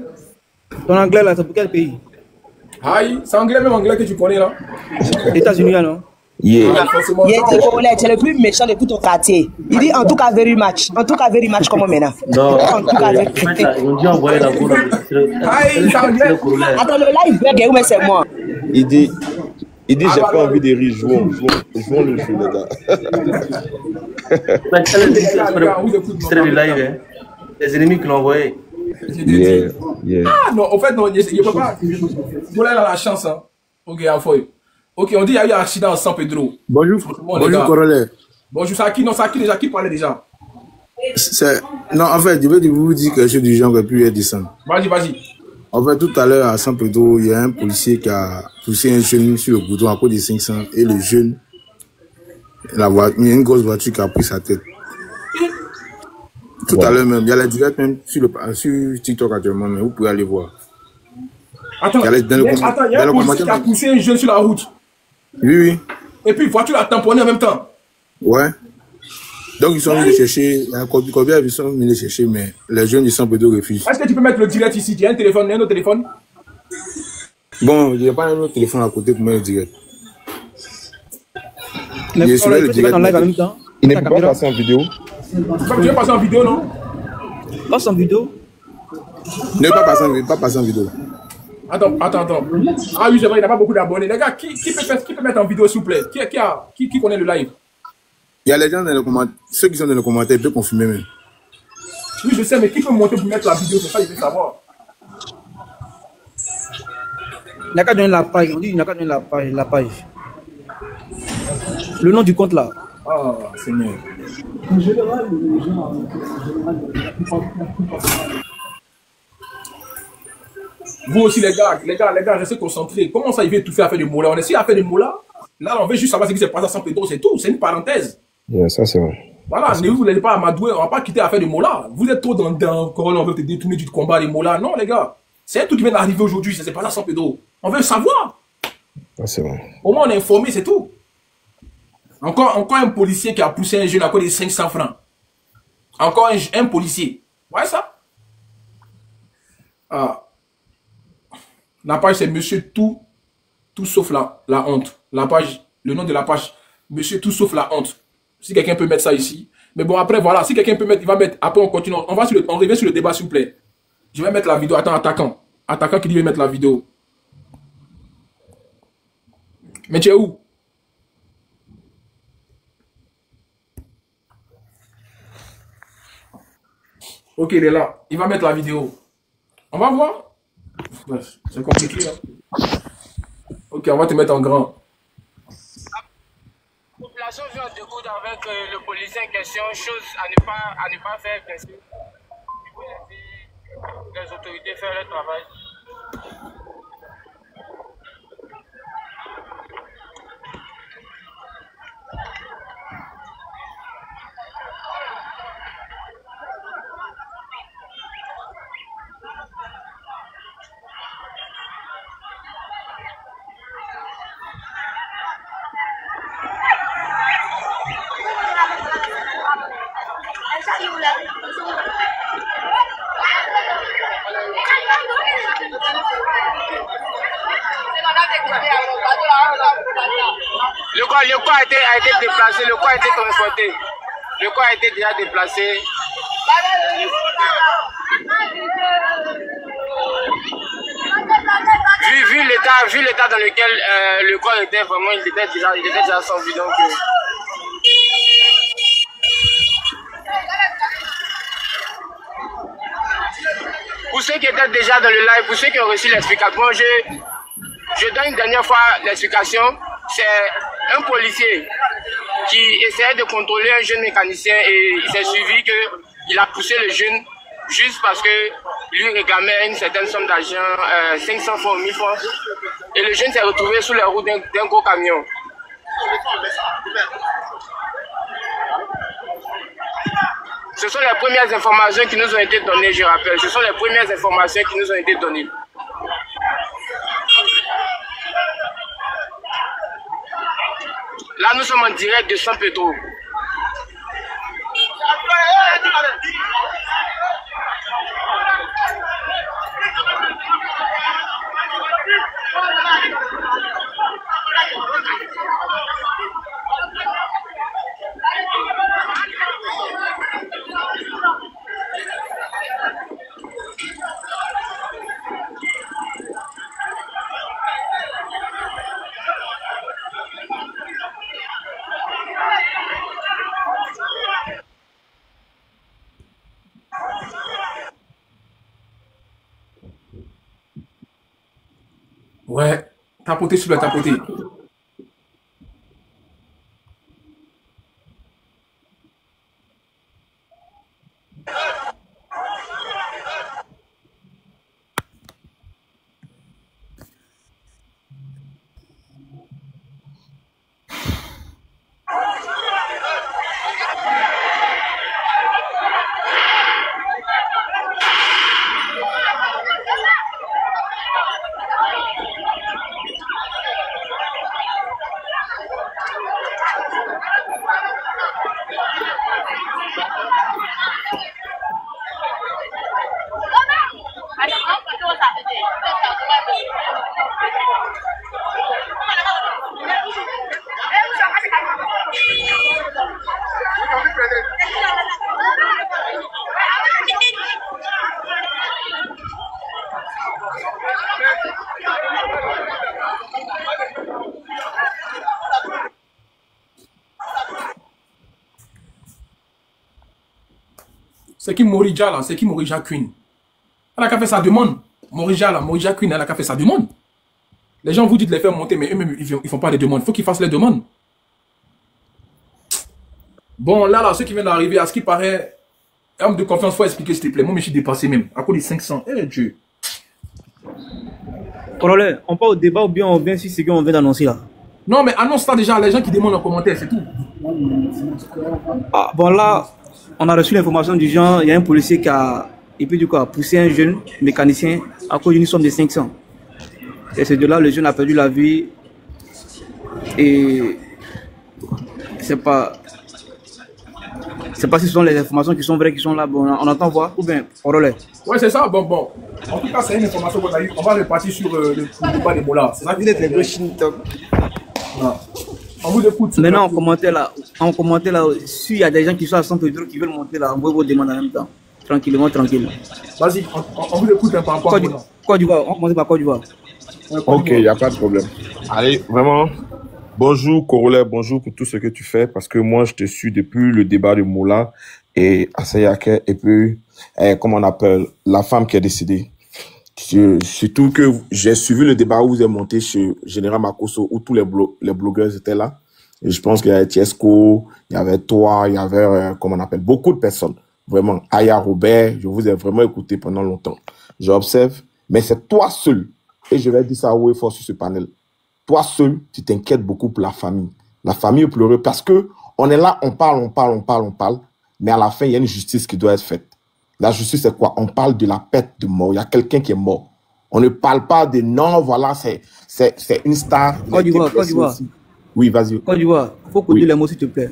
Ton anglais là, c'est pour quel pays? Aïe, c'est anglais, même anglais que tu connais là. États-Unis, là, non? Yeah. C'est le plus méchant de tout ton quartier. Il dit en tout cas very much. En tout cas very much comment maintenant? Non. En tout cas on dit envoyer la cour. Attends, le live bug, mais c'est moi. Il dit Il dit, j'ai Allô, pas allô, envie allô. de rire, jouons le jeu, les gars. Ouais, Les gars, on vous écoute, non, c'est le parlez, live, hein. Les ennemis qui l'ont envoyé. j'ai dit. Yeah. Ah non, en fait, non, il ne peut pas. Voilà, il a la chance, hein. Ok, Afoy. Ok, on dit qu'il y a eu un accident à San Pedro. Bonjour, Franchement, les bonjour gars. corollaire. Bonjour, c'est à qui? Non, c'est à qui déjà? Qui parlait déjà? Non, en fait, je vais vous dire quelque chose du genre que plus descendre. Vas-y, vas-y. En fait, tout à l'heure, à San Pedro, il y a un policier qui a poussé un jeune sur le bouton à cause des 500 et le jeune, il y a une grosse voiture qui a pris sa tête. Tout à l'heure même, il y a la direct même sur TikTok actuellement, mais vous pouvez aller voir. Attends, il y a un policier qui a poussé un jeune sur la route. Oui. Et puis, voiture a tamponné en même temps. Ouais. Donc, ils sont venus le chercher. Il y a un combien ils sont venus le chercher, mais les jeunes, ils sont plutôt refusent. Est-ce que tu peux mettre le direct ici? Tu as un téléphone, un autre téléphone? Bon, il n'y a pas un autre téléphone à côté pour mettre le direct. Mais Il est sur le direct. en live en même temps. Il ne peut pas passer en vidéo. Tu veux passer en vidéo, non? Passe en vidéo. Ne pas passer en vidéo. Attends. Ah oui, c'est vrai, il n'a pas beaucoup d'abonnés. Les gars, qui peut mettre en vidéo, s'il vous plaît? Qui connaît le live? Il y a les gens dans les commentaires. Ceux qui sont dans les commentaires, ils peuvent confirmer même. Oui, je sais, mais qui peut monter pour mettre la vidéo? C'est ça, il veut savoir. Il n'a qu'à donner la page. On dit qu'il n'a qu'à donner la page. Le nom du compte là. Ah, Seigneur. En général, Vous aussi, les gars, restez concentrés. Comment ça, il veut tout faire à faire des mots là? On essaie à faire des mots là. Là, on veut juste savoir ce qui s'est passé à San Pedro, c'est tout. C'est une parenthèse. Yeah, ça, c'est vrai. Voilà, ne vous laissez pas amadouer. On va pas quitter à faire des mots là. Vous êtes trop dans Corona, on veut te détourner du combat des mots là. Non, les gars. C'est un truc qui vient d'arriver aujourd'hui. Ça s'est passé à San Pedro. On veut savoir. Ça, c'est vrai. Au moins, on est informé, c'est tout. Encore un policier qui a poussé un jeune à cause de 500 francs. Encore un policier. Ouais, ça? Ah. La page, c'est Monsieur tout sauf la honte. La page, le nom de la page, Monsieur tout sauf la honte. Si quelqu'un peut mettre ça ici. Mais bon, après, voilà, si quelqu'un peut mettre, il va mettre. Après, on continue. On revient sur le débat, s'il vous plaît. Je vais mettre la vidéo. Attends, attaquant qui dit de mettre la vidéo. Mais tu es où? Ok, il est là. Il va mettre la vidéo. On va voir. C'est compliqué. Hein? Ok, on va te mettre en grand. La population vient de découdre avec le policier en question, chose à ne pas faire, bien sûr. Il faut laisser les autorités faire leur travail. Le corps a été déplacé, le corps a été transporté. Le corps a été déjà déplacé. Vu l'état dans lequel le corps était, vraiment, il était déjà sans vie. Donc, pour ceux qui étaient déjà dans le live, pour ceux qui ont reçu l'explication, je donne une dernière fois l'explication. C'est un policier qui essayait de contrôler un jeune mécanicien et il s'est suivi qu'il a poussé le jeune juste parce que lui réclamait une certaine somme d'argent, 500 francs, 1000 francs. Et le jeune s'est retrouvé sous les roues d'un gros camion. Ce sont les premières informations qui nous ont été données, je rappelle. Ce sont les premières informations qui nous ont été données. Là, nous sommes en direct de San Pedro. Ouais, tapoter sur la tapoter. C'est qui Morija là? C'est qui Morija Queen? Elle a qu'à faire sa demande. Morija là, Morija Queen, elle a qu'à faire sa demande. Les gens vous disent de les faire monter, mais eux-mêmes, ils font pas les demandes. Il faut qu'ils fassent les demandes. Bon, là, ceux qui viennent d'arriver, à ce qui paraît, homme de confiance, faut expliquer s'il te plaît. Moi, je suis dépassé même. À cause des 500. Eh Dieu. On part au débat ou bien on vient sur ce qu'on vient d'annoncer là? Non, mais annonce ça déjà, les gens qui demandent en commentaire, c'est tout. Ah, bon là, on a reçu l'information du genre, il y a un policier qui a, et puis du coup, a poussé un jeune mécanicien à cause d'une somme de 500. Et c'est de là le jeune a perdu la vie. Et c'est pas si ce sont les informations qui sont vraies, qui sont là, bon, on entend voir, ou bien, on relève. Ouais, c'est ça, bon. En tout cas, c'est une information qu'on a eue. On va repartir sur le débat des Mollahs. C'est ça qui est les vrais Shintok. On vous écoute. Maintenant, en commentaire là, s'il y a des gens qui sont à 100 Pedro qui veulent monter là, envoyez vos demandes en même temps. Tranquillement, tranquille. Vas-y, on vous écoute par rapport à Côte d'Ivoire, on commence par Côte d'Ivoire. Ok, il n'y a pas de problème. Allez, vraiment, bonjour Corollaire, bonjour pour tout ce que tu fais, parce que moi, je te suis depuis le débat de Moula et Assayake, et puis, comment on appelle, la femme qui est décédée. Surtout que j'ai suivi le débat où vous êtes monté chez Général Makosso, où tous les blogueurs étaient là. Et je pense qu'il y avait Tiesco, il y avait toi, il y avait, comment on appelle, beaucoup de personnes. Vraiment, Aya Robert, je vous ai vraiment écouté pendant longtemps. J'observe, mais c'est toi seul. Et je vais dire ça haut et fort sur ce panel. Toi seul, tu t'inquiètes beaucoup pour la famille. La famille est pleureuse parce que on est là, on parle. Mais à la fin, il y a une justice qui doit être faite. La justice, c'est quoi? On parle de la perte de mort. Il y a quelqu'un qui est mort. On ne parle pas de non, voilà, c'est une star. Côte d'Ivoire. Oui, vas-y. Côte d'Ivoire. Il faut couper les mots, s'il te plaît.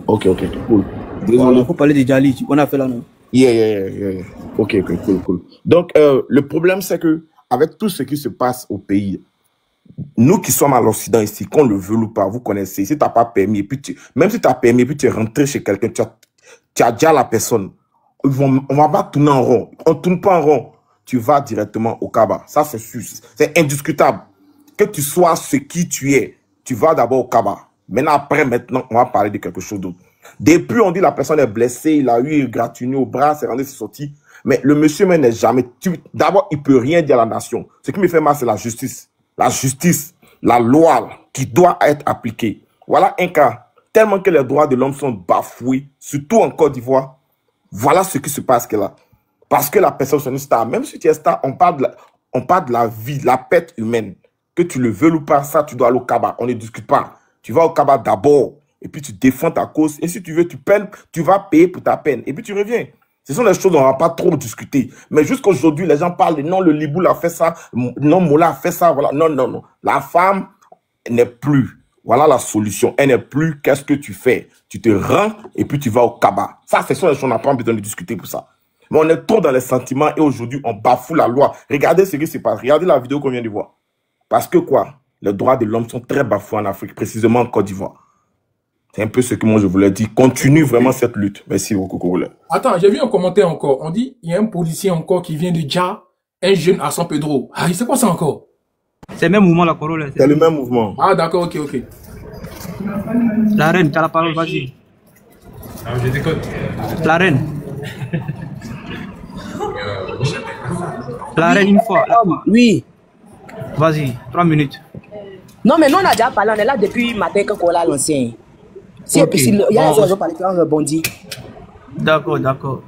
Ok, cool. Désolé. Il faut parler de Djali. On a fait là, non? Yeah. Ok, cool. Donc, le problème, c'est que avec tout ce qui se passe au pays, nous qui sommes à l'Occident ici, qu'on le veut ou pas, vous connaissez, si tu n'as pas permis, et puis même si tu as permis, et puis tu es rentré chez quelqu'un, tu as déjà la personne, on va pas tourner en rond. On ne tourne pas en rond. Tu vas directement au Kaba. Ça, c'est sûr. C'est indiscutable. Que tu sois ce qui tu es, tu vas d'abord au Kaba. Maintenant, on va parler de quelque chose d'autre. Depuis, on dit la personne est blessée, il a eu gratiné au bras, c'est rendu, c'est sorti. Mais le monsieur même n'est jamais... D'abord, il ne peut rien dire à la nation. Ce qui me fait mal, c'est la justice. La justice, la loi qui doit être appliquée. Voilà un cas. Tellement que les droits de l'homme sont bafoués, surtout en Côte d'Ivoire. Voilà ce qui se passe là. Parce que la personne, c'est une star. Même si tu es star, on parle de la vie, de la perte humaine. Que tu le veux ou pas, ça, tu dois aller au Kaba. On ne discute pas. Tu vas au Kaba d'abord. Et puis tu défends ta cause. Et si tu veux, tu vas payer pour ta peine. Et puis tu reviens. Ce sont les choses dont on ne va pas trop discuter. Mais jusqu'aujourd'hui, les gens parlent de non, le Liboul a fait ça, non, Moula a fait ça. Voilà. Non. La femme n'est plus. Voilà la solution. Elle n'est plus. Qu'est-ce que tu fais? Tu te rends et puis tu vas au Kaba. Ça, ce sont les choses, on n'a pas besoin de discuter pour ça. Mais on est trop dans les sentiments et aujourd'hui, on bafoue la loi. Regardez ce qui se passe. Regardez la vidéo qu'on vient de voir. Parce que quoi? Les droits de l'homme sont très bafoués en Afrique, précisément en Côte d'Ivoire. C'est un peu ce que moi je voulais dire. Continue vraiment cette lutte. Merci beaucoup, Corollaire. Attends, j'ai vu un commentaire encore. On dit, il y a un policier encore qui vient de Dja, un jeune à San Pedro. Ah, c'est quoi ça encore? C'est le même mouvement, la Corollaire. C'est le même mouvement. Ah, d'accord, ok. La reine, tu as la parole, vas-y. Ah, je t'écoute. La reine. La reine, une fois. Oui. Vas-y, 3 minutes. Non, mais nous, on a déjà parlé, on est là depuis matin quand on a l'ancien. Si Ok. il y a Bon. des raisons par lesquelles on rebondit. D'accord, d'accord.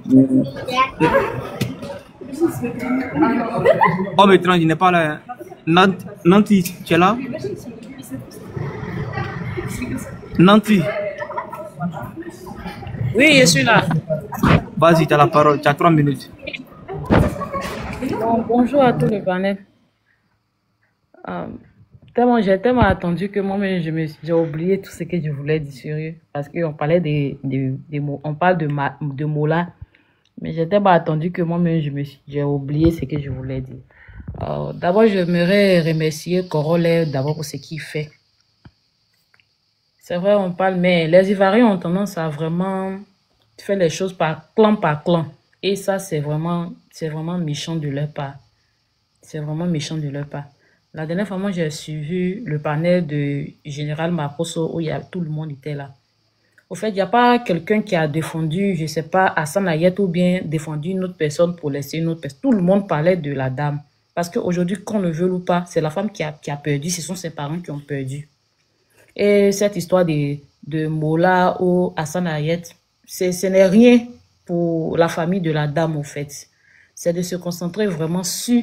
Homme étrange, il n'est pas là. Hein. Nanti, tu es là? Nanti, Oui, je suis là. vas-y, tu as la parole, tu as 3 minutes. Bon, bonjour à tout le panel. Euh, j'ai tellement attendu que moi-même, j'ai oublié tout ce que je voulais dire sérieux. Parce qu'on parlait des mots, on parle de mots là. Mais j'ai tellement attendu que moi-même, j'ai oublié ce que je voulais dire. D'abord, j'aimerais remercier Corollaire d'abord pour ce qu'il fait. C'est vrai, on parle, mais les Ivoiriens ont tendance à vraiment faire les choses par clan. Et ça, c'est vraiment méchant de leur part. C'est vraiment méchant de leur part. La dernière fois, moi, j'ai suivi le panel de Général Maposo où tout le monde était là. Au fait, il n'y a pas quelqu'un qui a défendu, je ne sais pas, Hassan Ayet ou bien défendu une autre personne pour laisser une autre personne. Tout le monde parlait de la dame. Parce qu'aujourd'hui, qu'on le veut ou pas, c'est la femme qui a perdu. Ce sont ses parents qui ont perdu. Et cette histoire de Mola ou Hassan Ayet, ce n'est rien pour la famille de la dame, au fait. C'est de se concentrer vraiment sur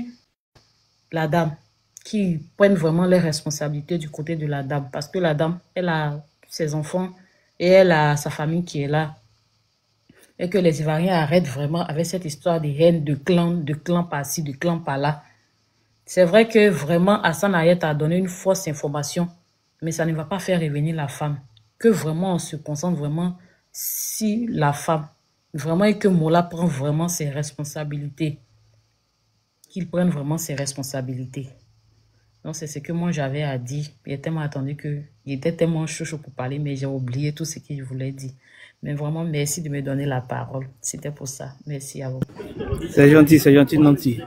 la dame, qui prennent vraiment les responsabilités du côté de la dame. Parce que la dame, elle a ses enfants et elle a sa famille qui est là. Et que les Ivoiriens arrêtent vraiment avec cette histoire de haine, de clan par-ci, de clan par-là. C'est vrai que vraiment Hassan Ayet a donné une fausse information, mais ça ne va pas faire revenir la femme. Que vraiment on se concentre vraiment sur la femme. Vraiment, et que Mola prend vraiment ses responsabilités. Qu'il prenne vraiment ses responsabilités. Donc, c'est ce que moi j'avais à dire. Il tellement attendu il était tellement chaud pour parler, mais j'ai oublié tout ce que je voulais dire. Mais vraiment, merci de me donner la parole. C'était pour ça. Merci à vous. C'est gentil, Nanti.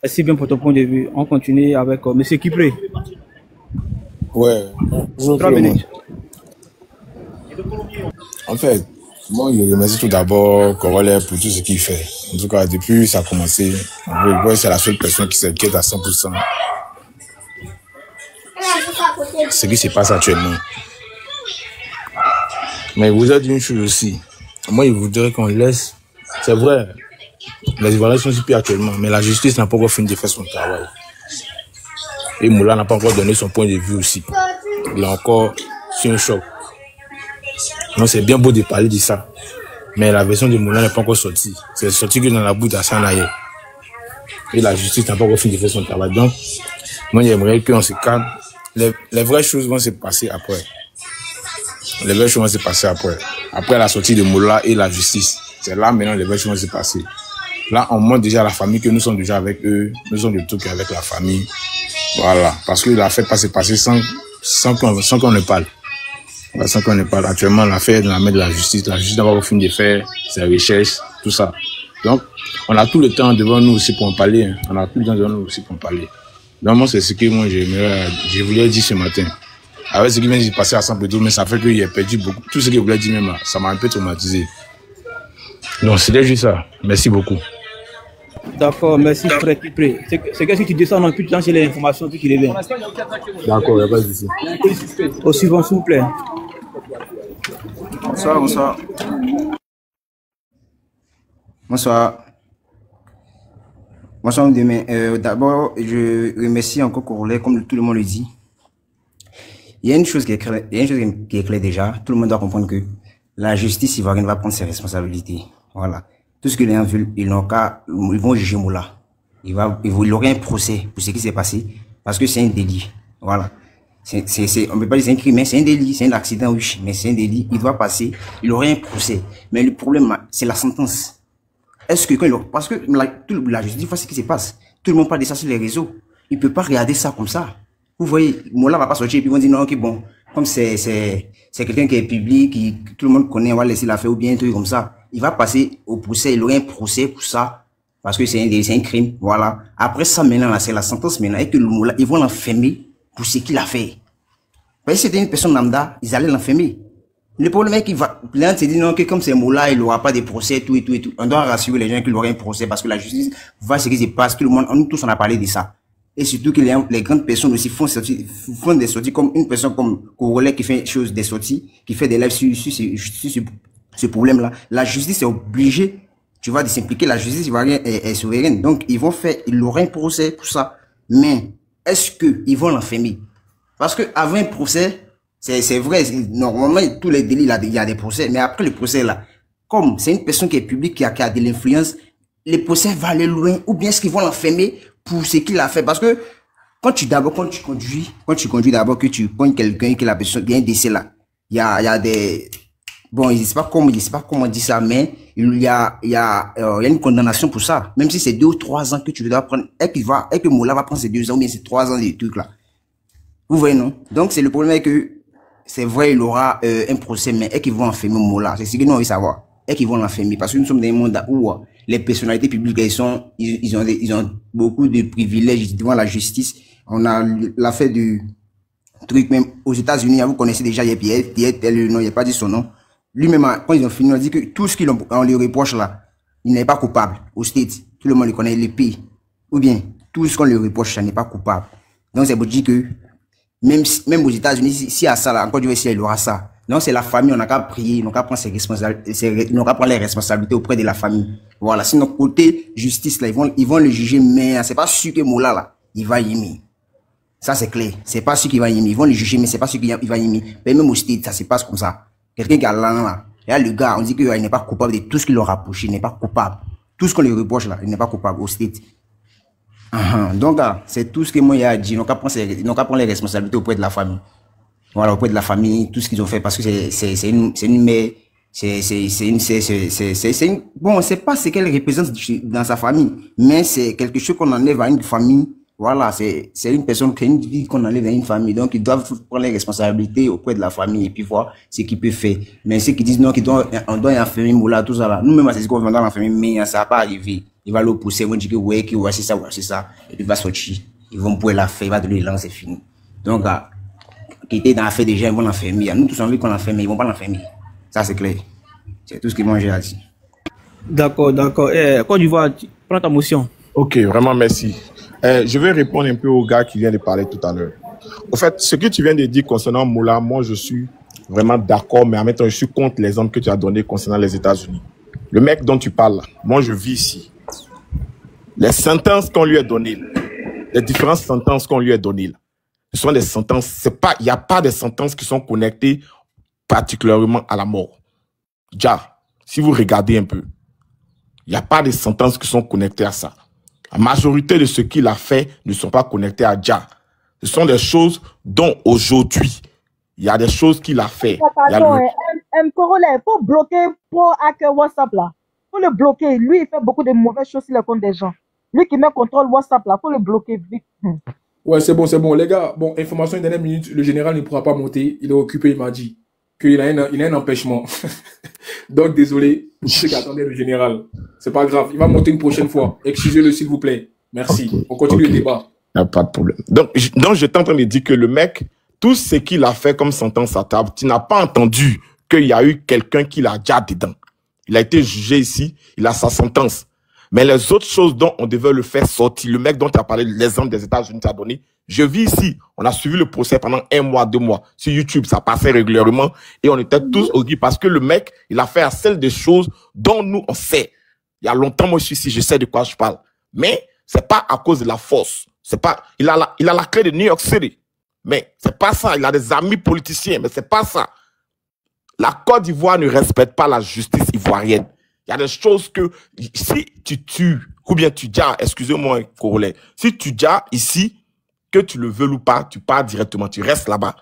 Merci bien pour ton point de vue. On continue avec M. Kipré. Ouais, bonjour 3 tout le monde. minutes. En fait, moi, je remercie tout d'abord Corollaire pour tout ce qu'il fait. En tout cas, depuis ça a commencé, c'est la seule personne qui s'inquiète à 100% ce qui se passe actuellement. Mais vous avez dit une chose aussi. Moi, je voudrais qu'on laisse. C'est vrai, les Ivoiriens sont super actuellement, mais la justice n'a pas encore fini de faire son travail. Et Moula n'a pas encore donné son point de vue aussi. Il a encore sur un choc. Donc c'est bien beau de parler de ça. Mais la version de Moula n'est pas encore sortie. C'est sorti que dans la bouche d'Hassan Ayet. Et la justice n'a pas encore fini de faire son travail. Donc, moi j'aimerais qu'on se calme. Les vraies choses vont se passer après. Les vraies choses vont se passer après. Après la sortie de Moula et la justice. C'est là maintenant les vraies choses vont se passer. Là, on montre déjà à la famille que nous sommes déjà avec eux. Nous sommes de tout avec la famille. Voilà. Parce que l'affaire ne peut pas se passer sans qu'on ne parle. Sans qu'on ne parle. Actuellement, l'affaire est dans la main de la justice. La justice n'a pas fini de faire ses recherches, tout ça. Donc, on a tout le temps devant nous aussi pour en parler. Hein. On a tout le temps devant nous aussi pour en parler. Donc, moi, c'est ce que moi, je voulais dire ce matin. Avec ce qui vient de se passer à Saint-Pédro, mais ça fait qu'il a perdu beaucoup. Tout ce que je voulais dire même là, ça m'a un peu traumatisé. Donc, c'était juste ça. Merci beaucoup. D'accord, merci frère Kipré. C'est que si tu descends non plus, tu lances les informations, puis tu reviens. D'accord, il n'y a pas de souci. Au suivant, s'il vous plaît. Bonsoir. Bonsoir, demain. D'abord, je remercie encore Corollaire, comme tout le monde le dit. Il y a une chose qui est claire déjà. Tout le monde doit comprendre que la justice ivoirienne va prendre ses responsabilités. Voilà. Tout ce que les gens veulent, ils vont juger Moula. Il aura un procès pour ce qui s'est passé, parce que c'est un délit. Voilà. On ne peut pas dire c'est un crime, mais c'est un délit, c'est un accident, oui, mais c'est un délit. Il doit passer, il aura un procès. Mais le problème, c'est la sentence. Est-ce que parce que la justice, voit ce qui se passe. Tout le monde parle de ça sur les réseaux. Il ne peut pas regarder ça comme ça. Vous voyez, Moula va pas sortir et puis ils vont dire non, ok, bon, comme c'est quelqu'un qui est public, qui tout le monde connaît, on va laisser l'affaire ou bien un truc comme ça. Il va passer au procès, il aura un procès pour ça, parce que c'est un crime, voilà. Après ça, maintenant, c'est la sentence maintenant, et que le Moula, ils vont l'enfermer pour ce qu'il a fait. Parce que c'était une personne lambda, ils allaient l'enfermer. Le problème est qu'il va, l'un se dit non, que comme c'est Moula, il n'aura pas de procès, tout et tout. On doit rassurer les gens qu'il aura un procès, parce que la justice voit ce qui se passe, tout le monde, nous tous on a parlé de ça. Et surtout que les grandes personnes aussi font des sorties comme une personne comme Congolais qui fait des sorties, qui fait des lives sur ce problème-là. La justice est obligée, tu vois, de s'impliquer. La justice ivoirienne est souveraine. Donc, il aura un procès pour ça. Mais, est-ce qu'ils vont l'enfermer? Parce que avant un procès, c'est vrai, normalement, tous les délits, il y a des procès. Mais après le procès, là, comme c'est une personne qui est publique, qui a de l'influence, les procès vont aller loin. Ou bien est-ce qu'ils vont l'enfermer pour ce qu'il a fait? Parce que quand tu conduis d'abord, que tu pognes quelqu'un, que la personne, il y a un décès là, il y a des, bon, je sais pas comment on dit ça, mais il y a une condamnation pour ça. Même si c'est 2 ou 3 ans que tu dois prendre, et que Moula va prendre ces 2 ans, ou bien ces 3 ans des trucs là. Vous voyez, non? Donc, c'est le problème que, c'est vrai, il aura un procès, mais est-ce qu'ils vont enfermer Moula? C'est ce que nous on veut savoir. Est-ce qu'ils vont l'enfermer? Parce que nous sommes dans un monde où les personnalités publiques, ils ont beaucoup de privilèges devant la justice. On a l'affaire du truc, même aux États-Unis, vous connaissez déjà, il y a le nom, il n'y a pas dit son nom. Lui-même, quand ils ont fini, on dit que tout ce qu'on lui reproche là, il n'est pas coupable. Aux States, tout le monde le connaît, le pays. Ou bien, tout ce qu'on lui reproche, ça n'est pas coupable. Donc, c'est pour dire que, même aux États-Unis, s'il y a ça là, encore du reste, il aura ça. Non, c'est la famille, on n'a qu'à prier, on n'a qu'à prendre les responsabilités auprès de la famille. Voilà, c'est notre côté justice là, ils vont le juger, mais c'est pas sûr que Moula là, il va y aimer. Ça c'est clair, c'est pas sûr qu'il va y aimer. Ils vont le juger, mais c'est pas sûr qu'il va y aimer. Mais même au States, ça se passe comme ça. Quelqu'un qui a là, et là, le gars, on dit qu'il n'est pas coupable de tout ce qu'il leur a reproché, il n'est pas coupable. Tout ce qu'on lui reproche là, il n'est pas coupable au States. Donc, c'est tout ce que moi, il a dit. Ils n'ont qu'à prendre les responsabilités auprès de la famille. Voilà, auprès de la famille, tout ce qu'ils ont fait, parce que c'est une mère, bon, c'est pas ce qu'elle représente dans sa famille, mais c'est quelque chose qu'on enlève à une famille. Voilà, c'est une personne qui a une vie qu'on enlève à une famille. Donc, ils doivent prendre les responsabilités auprès de la famille et puis voir ce qu'ils peuvent faire. Mais ceux qui disent non, on doit enfermer Moula, tout ça là. Nous-mêmes, c'est ce qu'on doit enfermer, mais ça va pas arriver. Il va le pousser, ils vont dire que ouais, c'est ça, ouais, c'est ça. Et puis, il va sortir. Ils vont pouvoir la faire, il va donner l'élan, c'est fini. Donc, qui était dans l'affaire des gens, ils vont l'enfermer. Nous tous, on veut qu'on l'enferme, ils vont pas l'enfermer. Ça, c'est clair. C'est tout ce que moi j'ai à dire. D'accord. Côte d'Ivoire, prends ta motion. Ok, vraiment merci. Je vais répondre un peu au gars qui vient de parler tout à l'heure. Au fait, ce que tu viens de dire concernant Moula, moi je suis vraiment d'accord, mais en même temps, je suis contre l'exemple que tu as donné concernant les États-Unis. Le mec dont tu parles, moi je vis ici. Les sentences qu'on lui a données, les différentes sentences qu'on lui a données, ce sont des sentences, il n'y a pas de sentences qui sont connectées particulièrement à la mort. Déjà, si vous regardez un peu, il n'y a pas de sentences qui sont connectées à ça. La majorité de ce qu'il a fait ne sont pas connectés à Dja. Ce sont des choses dont aujourd'hui, il y a des choses qu'il a fait. Attends, Corollaire, pour bloquer, pour hacker WhatsApp là, faut le bloquer. Lui, il fait beaucoup de mauvaises choses sur le compte des gens. Lui qui met contrôle WhatsApp là, faut le bloquer vite. Ouais, c'est bon. Les gars, bon, information, une dernière minute, le général ne pourra pas monter. Il est occupé, il m'a dit qu'il a un empêchement. Donc, désolé, ceux qui attendaient le général. C'est pas grave, il va monter une prochaine fois. Excusez-le, s'il vous plaît. Merci. Okay. On continue le débat. Il n'y a pas de problème. Donc, j'étais en train de dire que le mec, tout ce qu'il a fait comme sentence à table, tu n'as pas entendu qu'il y a eu quelqu'un qui l'a déjà dedans. Il a été jugé ici, il a sa sentence. Mais les autres choses dont on devait le faire sortir, le mec dont tu as parlé, l'exemple des États-Unis t'a donné, je vis ici. On a suivi le procès pendant 1 mois, 2 mois. Sur YouTube, ça passait régulièrement et on était tous au gris parce que le mec, il a fait à celle des choses dont nous, on sait. Il y a longtemps, moi, je suis ici, je sais de quoi je parle. Mais c'est pas à cause de la force. C'est pas, il a la clé de New York City. Mais c'est pas ça. Il a des amis politiciens, mais c'est pas ça. La Côte d'Ivoire ne respecte pas la justice ivoirienne. Il y a des choses que, si tu tues, ou bien tu dis, excusez-moi, Corollaire, si tu dis ici, que tu le veux ou pas, tu pars directement, tu restes là-bas.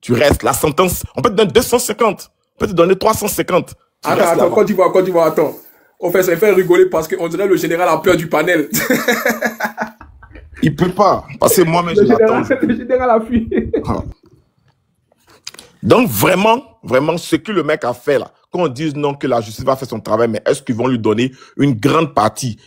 Tu restes, la sentence, on peut te donner 250, on peut te donner 350. Attends, Côte d'Ivoire, attends. On fait ça, fait rigoler parce qu'on dirait le général a peur du panel. Il peut pas, parce que moi-même, je l'attends. Le général a fui. Donc, vraiment, ce que le mec a fait là, quand on dit non que la justice va faire son travail, mais est-ce qu'ils vont lui donner une grande partie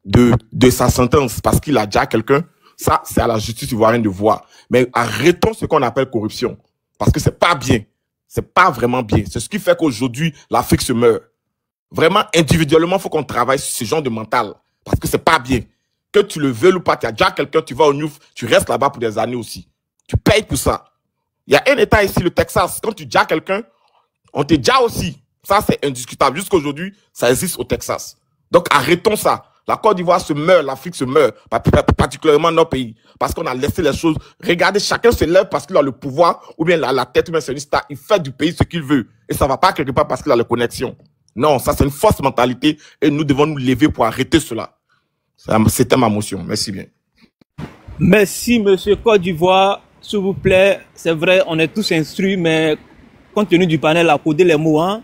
de sa sentence parce qu'il a déjà quelqu'un? Ça, c'est à la justice ivoirienne de voir. Mais arrêtons ce qu'on appelle corruption. Parce que c'est pas bien. C'est pas vraiment bien. C'est ce qui fait qu'aujourd'hui, l'Afrique se meurt. Vraiment, individuellement, il faut qu'on travaille sur ce genre de mental. Parce que c'est pas bien. Que tu le veuilles ou pas, tu as déjà quelqu'un, tu vas au Newf, tu restes là-bas pour des années aussi. Tu payes pour ça. Il y a un État ici, le Texas. Quand tu déjà quelqu'un, on te déjà aussi. Ça, c'est indiscutable. Jusqu'à aujourd'hui, ça existe au Texas. Donc, arrêtons ça. La Côte d'Ivoire se meurt, l'Afrique se meurt, particulièrement nos pays. Parce qu'on a laissé les choses. Regardez, chacun se lève parce qu'il a le pouvoir, ou bien la tête, ou bien c'est une star. Il fait du pays ce qu'il veut. Et ça ne va pas quelque part parce qu'il a les connexions. Non, ça, c'est une fausse mentalité. Et nous devons nous lever pour arrêter cela. C'était ma motion. Merci bien. Merci, monsieur Côte d'Ivoire. S'il vous plaît, c'est vrai, on est tous instruits, mais compte tenu du panel, à coder les mots, hein.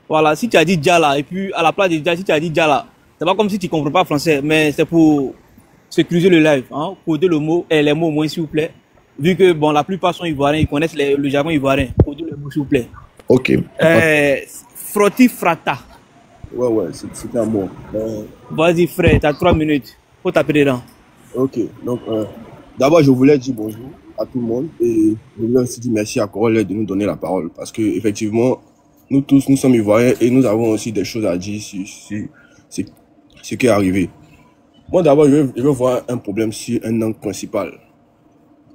Voilà, si tu as dit Djala, et puis à la place de Djala, si tu as dit Djala, c'est pas comme si tu ne comprends pas français, mais c'est pour sécuriser le live, hein. Coder le mot, et les mots au moins, s'il vous plaît. Vu que, bon, la plupart sont ivoiriens, ils connaissent le jargon ivoirien. Coder le mot, s'il vous plaît. Ok. Frotti frata. Ouais, c'était un mot. Vas-y, frère, tu as 3 minutes. Faut taper dedans. Ok, donc, d'abord, je voulais dire bonjour à tout le monde et je voulais aussi dire merci à Corolle de nous donner la parole parce que, effectivement, nous tous, nous sommes ivoiriens et nous avons aussi des choses à dire sur ce qui est arrivé. Moi, d'abord, je vais voir un problème sur un angle principal.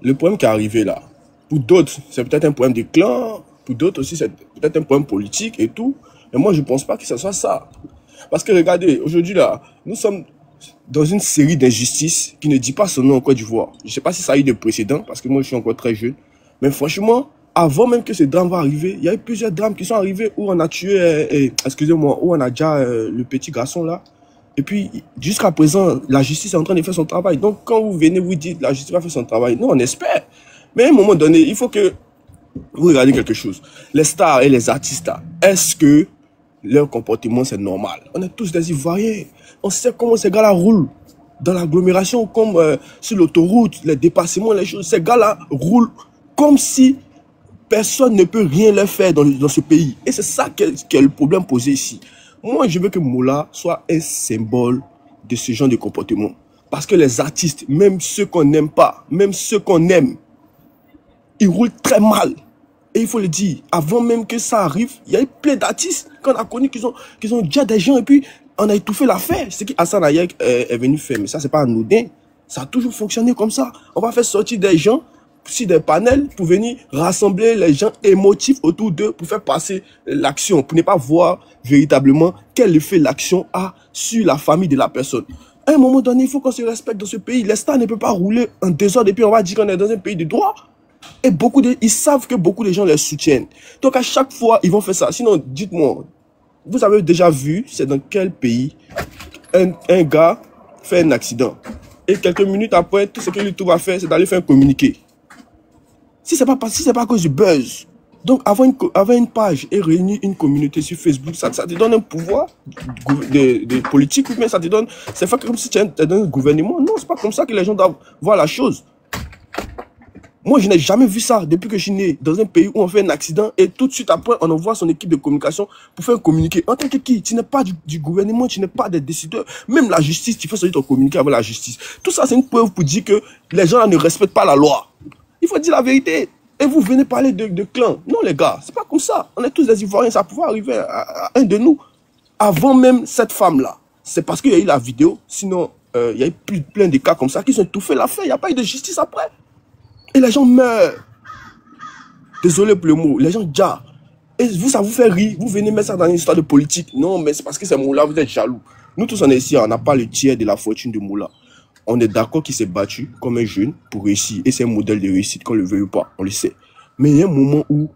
Le problème qui est arrivé là, pour d'autres, c'est peut-être un problème de clan, pour d'autres aussi, c'est peut-être un problème politique et tout. Mais moi, je ne pense pas que ce soit ça. Parce que regardez, aujourd'hui là, nous sommes dans une série d'injustices qui ne dit pas son nom en Côte d'Ivoire. Je ne sais pas si ça a eu des précédents, parce que moi, je suis encore très jeune. Mais franchement, avant même que ce drame va arriver, il y a eu plusieurs drames qui sont arrivés où on a tué, excusez-moi, où on a déjà le petit garçon là. Et puis, jusqu'à présent, la justice est en train de faire son travail. Donc, quand vous venez vous dites la justice va faire son travail, non, on espère. Mais à un moment donné, il faut que vous regardez quelque chose. Les stars et les artistes, est-ce que leur comportement, c'est normal? On est tous des Ivoiriens. On sait comment ces gars-là roulent dans l'agglomération, comme sur l'autoroute, les dépassements, les choses. Ces gars-là roulent comme si personne ne peut rien leur faire dans ce pays. Et c'est ça qui est le problème posé ici. Moi, je veux que Moula soit un symbole de ce genre de comportement. Parce que les artistes, même ceux qu'on n'aime pas, même ceux qu'on aime, ils roulent très mal. Et il faut le dire, avant même que ça arrive, il y a eu plein d'artistes qu'on a connus qui ont déjà des gens et puis on a étouffé l'affaire. C'est ce qu'Hassan Ayek est venu faire, mais ça, c'est pas anodin. Ça a toujours fonctionné comme ça. On va faire sortir des gens sur des panels pour venir rassembler les gens émotifs autour d'eux pour faire passer l'action, pour ne pas voir véritablement quel effet l'action a sur la famille de la personne. À un moment donné, il faut qu'on se respecte dans ce pays. Les stars ne peuvent pas rouler en désordre et puis on va dire qu'on est dans un pays de droit. Et ils savent que beaucoup de gens les soutiennent. Donc à chaque fois, ils vont faire ça. Sinon, dites-moi, vous avez déjà vu, c'est dans quel pays un gars fait un accident. Et quelques minutes après, tout ce que lui va faire, c'est d'aller faire un communiqué. Si c'est pas à cause du buzz. Donc avoir une page et réunir une communauté sur Facebook, ça te donne un pouvoir de politique, ou bien ça te donne, c'est fait comme si tu es dans un gouvernement. Non, c'est pas comme ça que les gens doivent voir la chose. Moi, je n'ai jamais vu ça depuis que je suis né dans un pays où on fait un accident et tout de suite après, on envoie son équipe de communication pour faire un communiqué. En tant que qui? Tu n'es pas du gouvernement, tu n'es pas des décideurs. Même la justice, tu fais sortir ton communiqué avec la justice. Tout ça, c'est une preuve pour dire que les gens là ne respectent pas la loi. Il faut dire la vérité. Et vous venez parler de clan. Non, les gars, c'est pas comme ça. On est tous des Ivoiriens, ça pouvait arriver à un de nous. Avant même cette femme-là, c'est parce qu'il y a eu la vidéo. Sinon, il y a eu plein de cas comme ça qui ont tout fait l'affaire. Il n'y a pas eu de justice après. Et les gens meurent. Désolé pour le mot. Les gens déjà. Et vous, ça vous fait rire. Vous venez mettre ça dans une histoire de politique. Non, mais c'est parce que c'est Moula, vous êtes jaloux. Nous tous, on est ici, on n'a pas le tiers de la fortune de Moula. On est d'accord qu'il s'est battu comme un jeune pour réussir. Et c'est un modèle de réussite, qu'on le veuille ou pas. On le sait. Mais il y a un moment où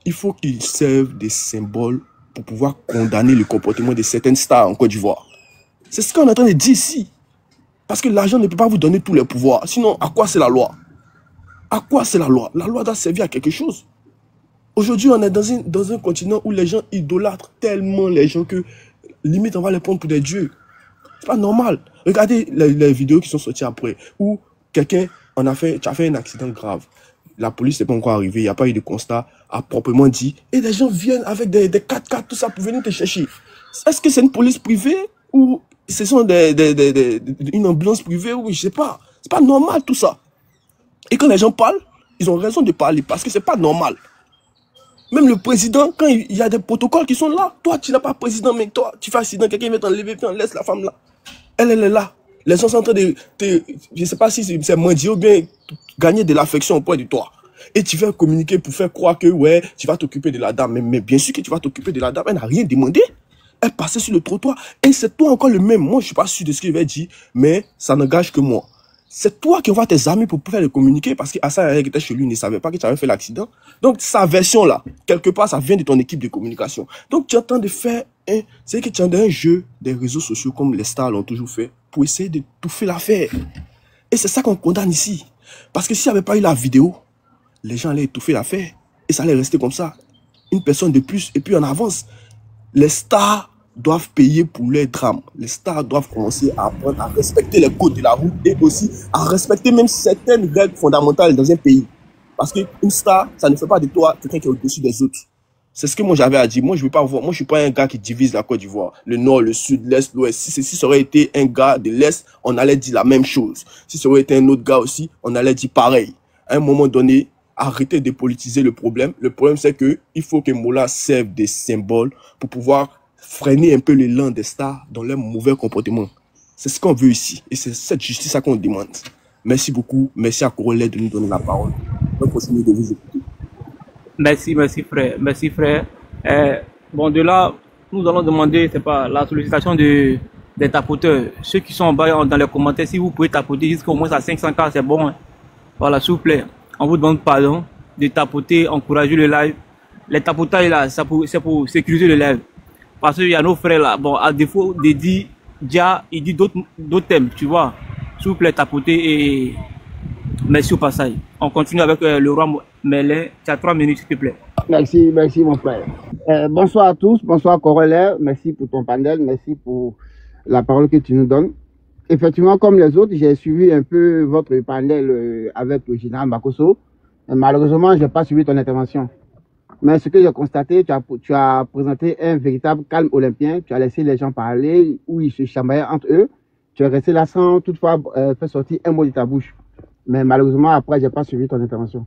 il faut qu'il serve des symboles pour pouvoir condamner le comportement de certaines stars en Côte d'Ivoire. C'est ce qu'on est en train de dire ici. Parce que l'argent ne peut pas vous donner tous les pouvoirs. Sinon, à quoi c'est la loi? À quoi c'est la loi? La loi doit servir à quelque chose. Aujourd'hui, on est dans un continent où les gens idolâtrent tellement les gens que limite on va les prendre pour des dieux. C'est pas normal. Regardez les vidéos qui sont sorties après où quelqu'un tu as fait un accident grave. La police n'est pas encore arrivée, il n'y a pas eu de constat à proprement dit. Et les gens viennent avec des 4x4, tout ça pour venir te chercher. Est-ce que c'est une police privée ou ce sont une ambulance privée ou je sais pas. C'est pas normal tout ça. Et quand les gens parlent, ils ont raison de parler parce que c'est pas normal. Même le président, quand il y a des protocoles qui sont là, toi tu n'es pas président, mais toi tu fais accident, quelqu'un vient t'enlever, puis on laisse la femme là. Elle est là. Les gens sont en train de, je ne sais pas si c'est mendier ou bien gagner de l'affection auprès de toi. Et tu vas communiquer pour faire croire que, ouais, tu vas t'occuper de la dame. Mais bien sûr que tu vas t'occuper de la dame. Elle n'a rien demandé. Elle passait sur le trottoir. Et c'est toi encore le même. Moi, je ne suis pas sûr de ce qu'il va dire, mais ça n'engage que moi. C'est toi qui envoies tes amis pour faire le communiquer parce qu'Hassan Hayac était chez lui, il ne savait pas que tu avais fait l'accident. Donc, sa version-là, quelque part, ça vient de ton équipe de communication. Donc, tu es en train de faire c'est que tu es dans un jeu des réseaux sociaux comme les stars l'ont toujours fait pour essayer de touffer l'affaire. Et c'est ça qu'on condamne ici. Parce que s'il n'y avait pas eu la vidéo, les gens allaient étouffer l'affaire et ça allait rester comme ça. Une personne de plus et puis on avance. Les stars doivent payer pour leur drame. Les stars doivent commencer à apprendre à respecter les codes de la route et aussi à respecter même certaines règles fondamentales dans un pays. Parce qu'une star, ça ne fait pas de toi quelqu'un qui est au-dessus des autres. C'est ce que moi j'avais à dire. Moi je veux pas voir. Moi je suis pas un gars qui divise la Côte d'Ivoire. Le nord, le sud, l'est, l'ouest. Si ça aurait été un gars de l'est, on allait dire la même chose. Si ça aurait été un autre gars aussi, on allait dire pareil. À un moment donné, arrêtez de politiser le problème. Le problème c'est que il faut que Mola serve des symboles pour pouvoir freiner un peu l'élan des stars dans leur mauvais comportement. C'est ce qu'on veut ici. Et c'est cette justice qu'on demande. Merci beaucoup. Merci à Corollaire de nous donner la parole. On va continuer de vous écouter. Merci frère. Merci frère. Bon, de là, nous allons demander, c'est pas la sollicitation des tapoteurs. Ceux qui sont en bas dans les commentaires, si vous pouvez tapoter jusqu'au moins à 500 cas, c'est bon. Hein. Voilà, s'il vous plaît. On vous demande pardon de tapoter, encourager le live. Les tapotages là, c'est pour sécuriser le live. Parce qu'il y a nos frères là, bon, à défaut de dire Dia, il dit d'autres thèmes, tu vois. S'il vous plaît, tapoter et merci au passage. On continue avec le roi Merlin. Tu as 3 minutes, s'il te plaît. Merci mon frère. Bonsoir à tous, bonsoir Corollaire. Merci pour ton panel, merci pour la parole que tu nous donnes. Effectivement, comme les autres, j'ai suivi un peu votre panel avec le général Makosso. Malheureusement, je n'ai pas suivi ton intervention. Mais ce que j'ai constaté, tu as présenté un véritable calme olympien. Tu as laissé les gens parler, où ils se chamaillaient entre eux. Tu es resté là sans toutefois faire sortir un mot de ta bouche. Mais malheureusement, après, je n'ai pas suivi ton intervention.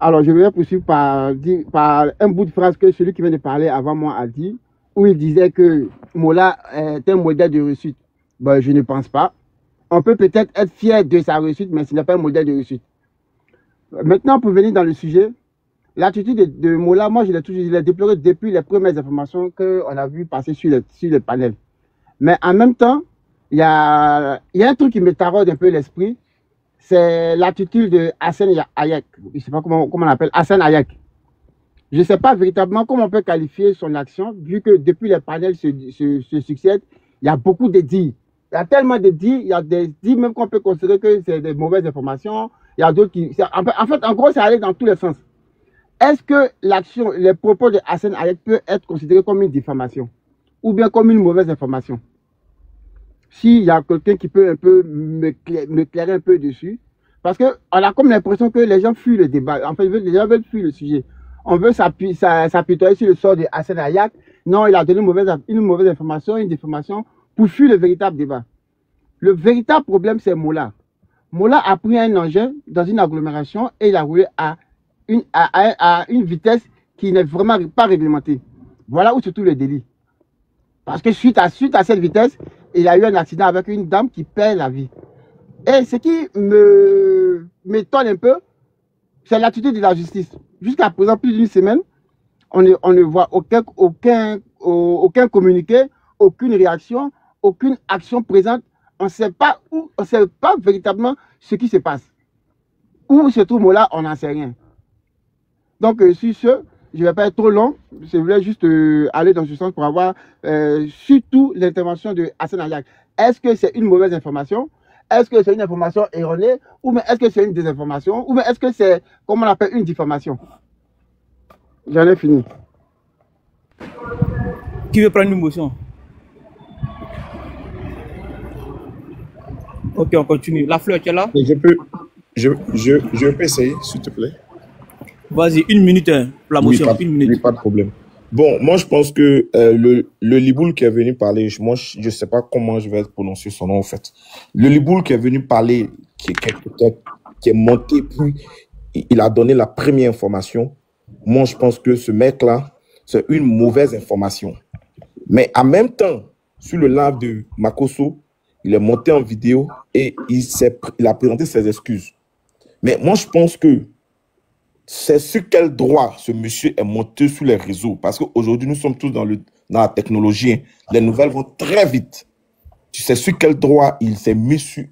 Alors, je vais poursuivre par un bout de phrase que celui qui vient de parler avant moi a dit, où il disait que Mola est un modèle de réussite. Ben, je ne pense pas. On peut peut-être être fier de sa réussite, mais ce n'est pas un modèle de réussite. Maintenant, pour venir dans le sujet, l'attitude de Mola, moi, je l'ai déploré depuis les premières informations qu'on a vu passer sur le panel. Mais en même temps, il y a un truc qui me taraude un peu l'esprit, c'est l'attitude de Hassan Hayac. Je ne sais pas comment on l'appelle, Hassan Hayac. Je ne sais pas véritablement comment on peut qualifier son action, vu que depuis les panels se succèdent, il y a beaucoup de dits. Il y a tellement de dits, il y a des dits même qu'on peut considérer que c'est des mauvaises informations. Il y a d'autres qui... En fait, en gros, ça allait dans tous les sens. Est-ce que l'action, les propos de Hassan Hayac peut être considéré comme une diffamation ou bien comme une mauvaise information? S'il y a quelqu'un qui peut un peu m'éclairer un peu dessus, parce qu'on a comme l'impression que les gens fuient le débat. En fait, les gens veulent fuir le sujet. On veut s'apitoyer sur le sort de Hassan Hayac. Non, il a donné une mauvaise information, une diffamation, pour fuir le véritable débat. Le véritable problème, c'est Mola. Mola a pris un engin dans une agglomération et il a roulé à une vitesse qui n'est vraiment pas réglementée. Voilà où se trouve le délit. Parce que suite à cette vitesse, il y a eu un accident avec une dame qui perd la vie. Et ce qui m'étonne un peu, c'est l'attitude de la justice. Jusqu'à présent, plus d'une semaine, on ne voit aucun communiqué, aucune réaction, aucune action présente. On ne sait pas véritablement ce qui se passe. Où se trouve Mola, on n'en sait rien. Donc, sur ce, je ne vais pas être trop long. Je voulais juste aller dans ce sens pour avoir surtout l'intervention de Hassan Hayac. Est-ce que c'est une mauvaise information? Est-ce que c'est une information erronée? Ou est-ce que c'est une désinformation? Ou est-ce que c'est, comment on appelle, une diffamation? J'en ai fini. Qui veut prendre une motion? Ok, on continue. La fleur, tu es là? Je peux essayer, s'il te plaît. Vas-y, 1 minute pour la motion. Oui, 1 minute. Oui, pas de problème. Bon, moi, je pense que le Liboul qui est venu parler, moi, je ne sais pas comment je vais prononcer son nom, en fait. Le Liboul qui est venu parler, qui est monté, puis il a donné la première information. Moi, je pense que ce mec-là, c'est une mauvaise information. Mais en même temps, sur le live de Makosso, il est monté en vidéo et il a présenté ses excuses. Mais moi, je pense que c'est sur quel droit ce monsieur est monté sur les réseaux. Parce qu'aujourd'hui, nous sommes tous dans la technologie. Hein. Les nouvelles vont très vite. Tu sais sur quel droit il s'est mis sur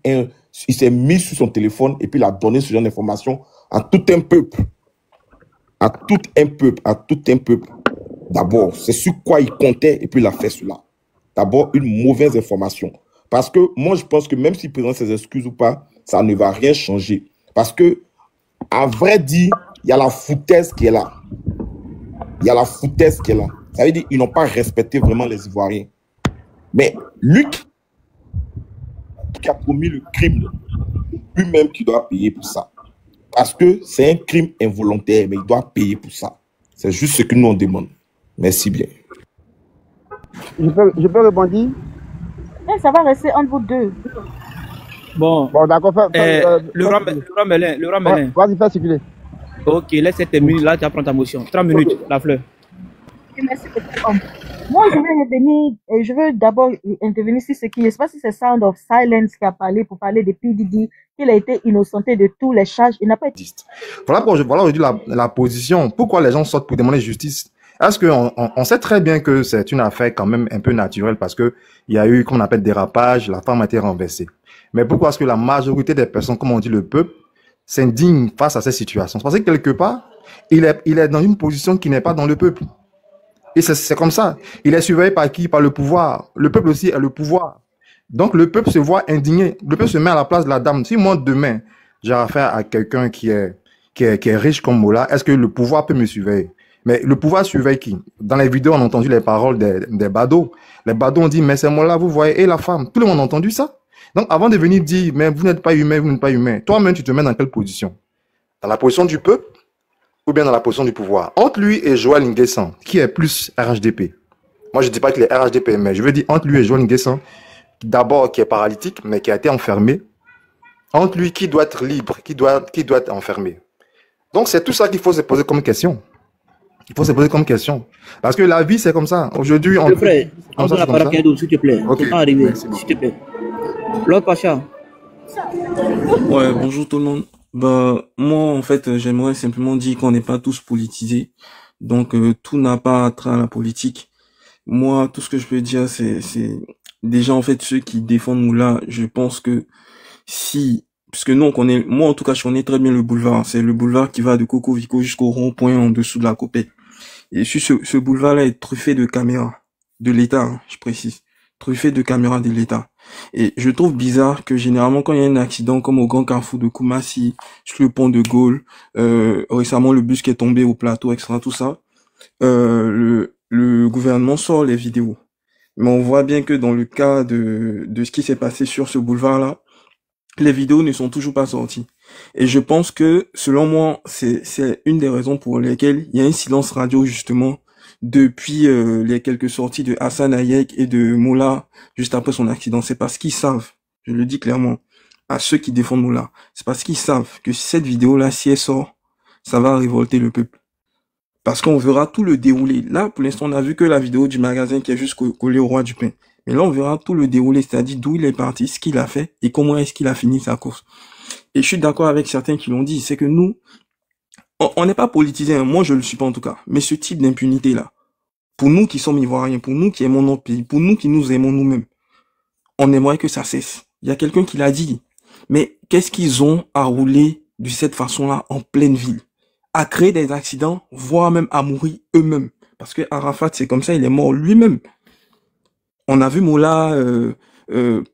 son téléphone et puis il a donné ce genre d'informations à tout un peuple. À tout un peuple. D'abord, c'est sur quoi il comptait et puis il a fait cela. D'abord, une mauvaise information. Parce que moi, je pense que même s'il présente ses excuses ou pas, ça ne va rien changer. Parce que, à vrai dire, il y a la foutaise qui est là. Ça veut dire qu'ils n'ont pas respecté vraiment les Ivoiriens. Mais lui qui a commis le crime, lui-même qui doit payer pour ça. Parce que c'est un crime involontaire, mais il doit payer pour ça. C'est juste ce que nous on demande. Merci bien. Je peux répondre? Ça va rester entre vous deux. Bon, d'accord. Le roi Merlin. Vas-y, fais circuler. Ok, laisse cette minute là, tu vas prendre ta motion. 30 minutes, la fleur. Merci, petit homme. Moi, je veux revenir, et je veux d'abord intervenir sur ce qui est, je ne sais pas si c'est Sound of Silence qui a parlé pour parler de PDD, qu'il a été innocenté de tous les charges, il n'a pas été. Voilà aujourd'hui la position. Pourquoi les gens sortent pour demander justice? Est-ce qu'on sait très bien que c'est une affaire quand même un peu naturelle parce que il y a eu, comme on appelle, dérapage, la femme a été renversée. Mais pourquoi est-ce que la majorité des personnes, comme on dit le peuple, s'indigne face à ces situations? C'est parce que quelque part, il est dans une position qui n'est pas dans le peuple. Et c'est comme ça. Il est surveillé par qui? Par le pouvoir. Le peuple aussi est le pouvoir. Donc le peuple se voit indigné. Le peuple se met à la place de la dame. Si moi demain, j'ai affaire à quelqu'un qui est riche comme Mola, est-ce que le pouvoir peut me surveiller? Mais le pouvoir surveille qui? Dans les vidéos, on a entendu les paroles des badauds. Les badauds ont dit, mais c'est Mola, vous voyez, et la femme. Tout le monde a entendu ça. Donc avant de venir dire, mais vous n'êtes pas humain, vous n'êtes pas humain, toi-même, tu te mets dans quelle position? Dans la position du peuple ou bien dans la position du pouvoir? Entre lui et Joël Nguessan, qui est plus RHDP? Moi, je ne dis pas qu'il est RHDP, mais je veux dire entre lui et Joël Nguessan, d'abord qui est paralytique, mais qui a été enfermé. Entre lui, qui doit être libre, qui doit être enfermé. Donc, c'est tout ça qu'il faut se poser comme question. Il faut se poser comme question. Parce que la vie, c'est comme ça. Aujourd'hui, on... S'il te plaît, on donne la parole à Kado, s'il te plaît. Ok. C'est pas arrivé, s'il te plaît. Lord Pacha. Ouais, bonjour tout le monde. Bah, moi, en fait, j'aimerais simplement dire qu'on n'est pas tous politisés. Donc, tout n'a pas trait à la politique. Moi, tout ce que je peux dire, c'est déjà, en fait, ceux qui défendent Moula, je pense que puisque nous, on connaît, moi, en tout cas, je connais très bien le boulevard. C'est le boulevard qui va de Coco Vico jusqu'au rond-point en dessous de la Copette. Et ce boulevard-là est truffé de caméras. De l'État, hein, je précise. Truffé de caméras de l'État. Et je trouve bizarre que généralement quand il y a un accident comme au Grand Carrefour de Koumassi, sur le pont de Gaulle, récemment le bus qui est tombé au plateau, etc., tout ça, le gouvernement sort les vidéos. Mais on voit bien que dans le cas de ce qui s'est passé sur ce boulevard-là, les vidéos ne sont toujours pas sorties. Et je pense que, selon moi, c'est une des raisons pour lesquelles il y a un silence radio, justement, depuis les quelques sorties de Hassan Hayek et de Moula juste après son accident. C'est parce qu'ils savent, je le dis clairement, à ceux qui défendent Moula, c'est parce qu'ils savent que cette vidéo-là, si elle sort, ça va révolter le peuple. Parce qu'on verra tout le déroulé. Là, pour l'instant, on a vu que la vidéo du magasin qui est juste collée au roi du pain. Mais là, on verra tout le déroulé, c'est-à-dire d'où il est parti, ce qu'il a fait et comment est-ce qu'il a fini sa course. Et je suis d'accord avec certains qui l'ont dit, c'est que nous, on n'est pas politisés, hein. Moi je le suis pas en tout cas, mais ce type d'impunité là, pour nous qui sommes ivoiriens, pour nous qui aimons notre pays, pour nous qui nous aimons nous-mêmes, on aimerait que ça cesse. Il y a quelqu'un qui l'a dit, mais qu'est-ce qu'ils ont à rouler de cette façon-là en pleine ville, à créer des accidents, voire même à mourir eux-mêmes, parce que Arafat c'est comme ça, il est mort lui-même. On a vu Moula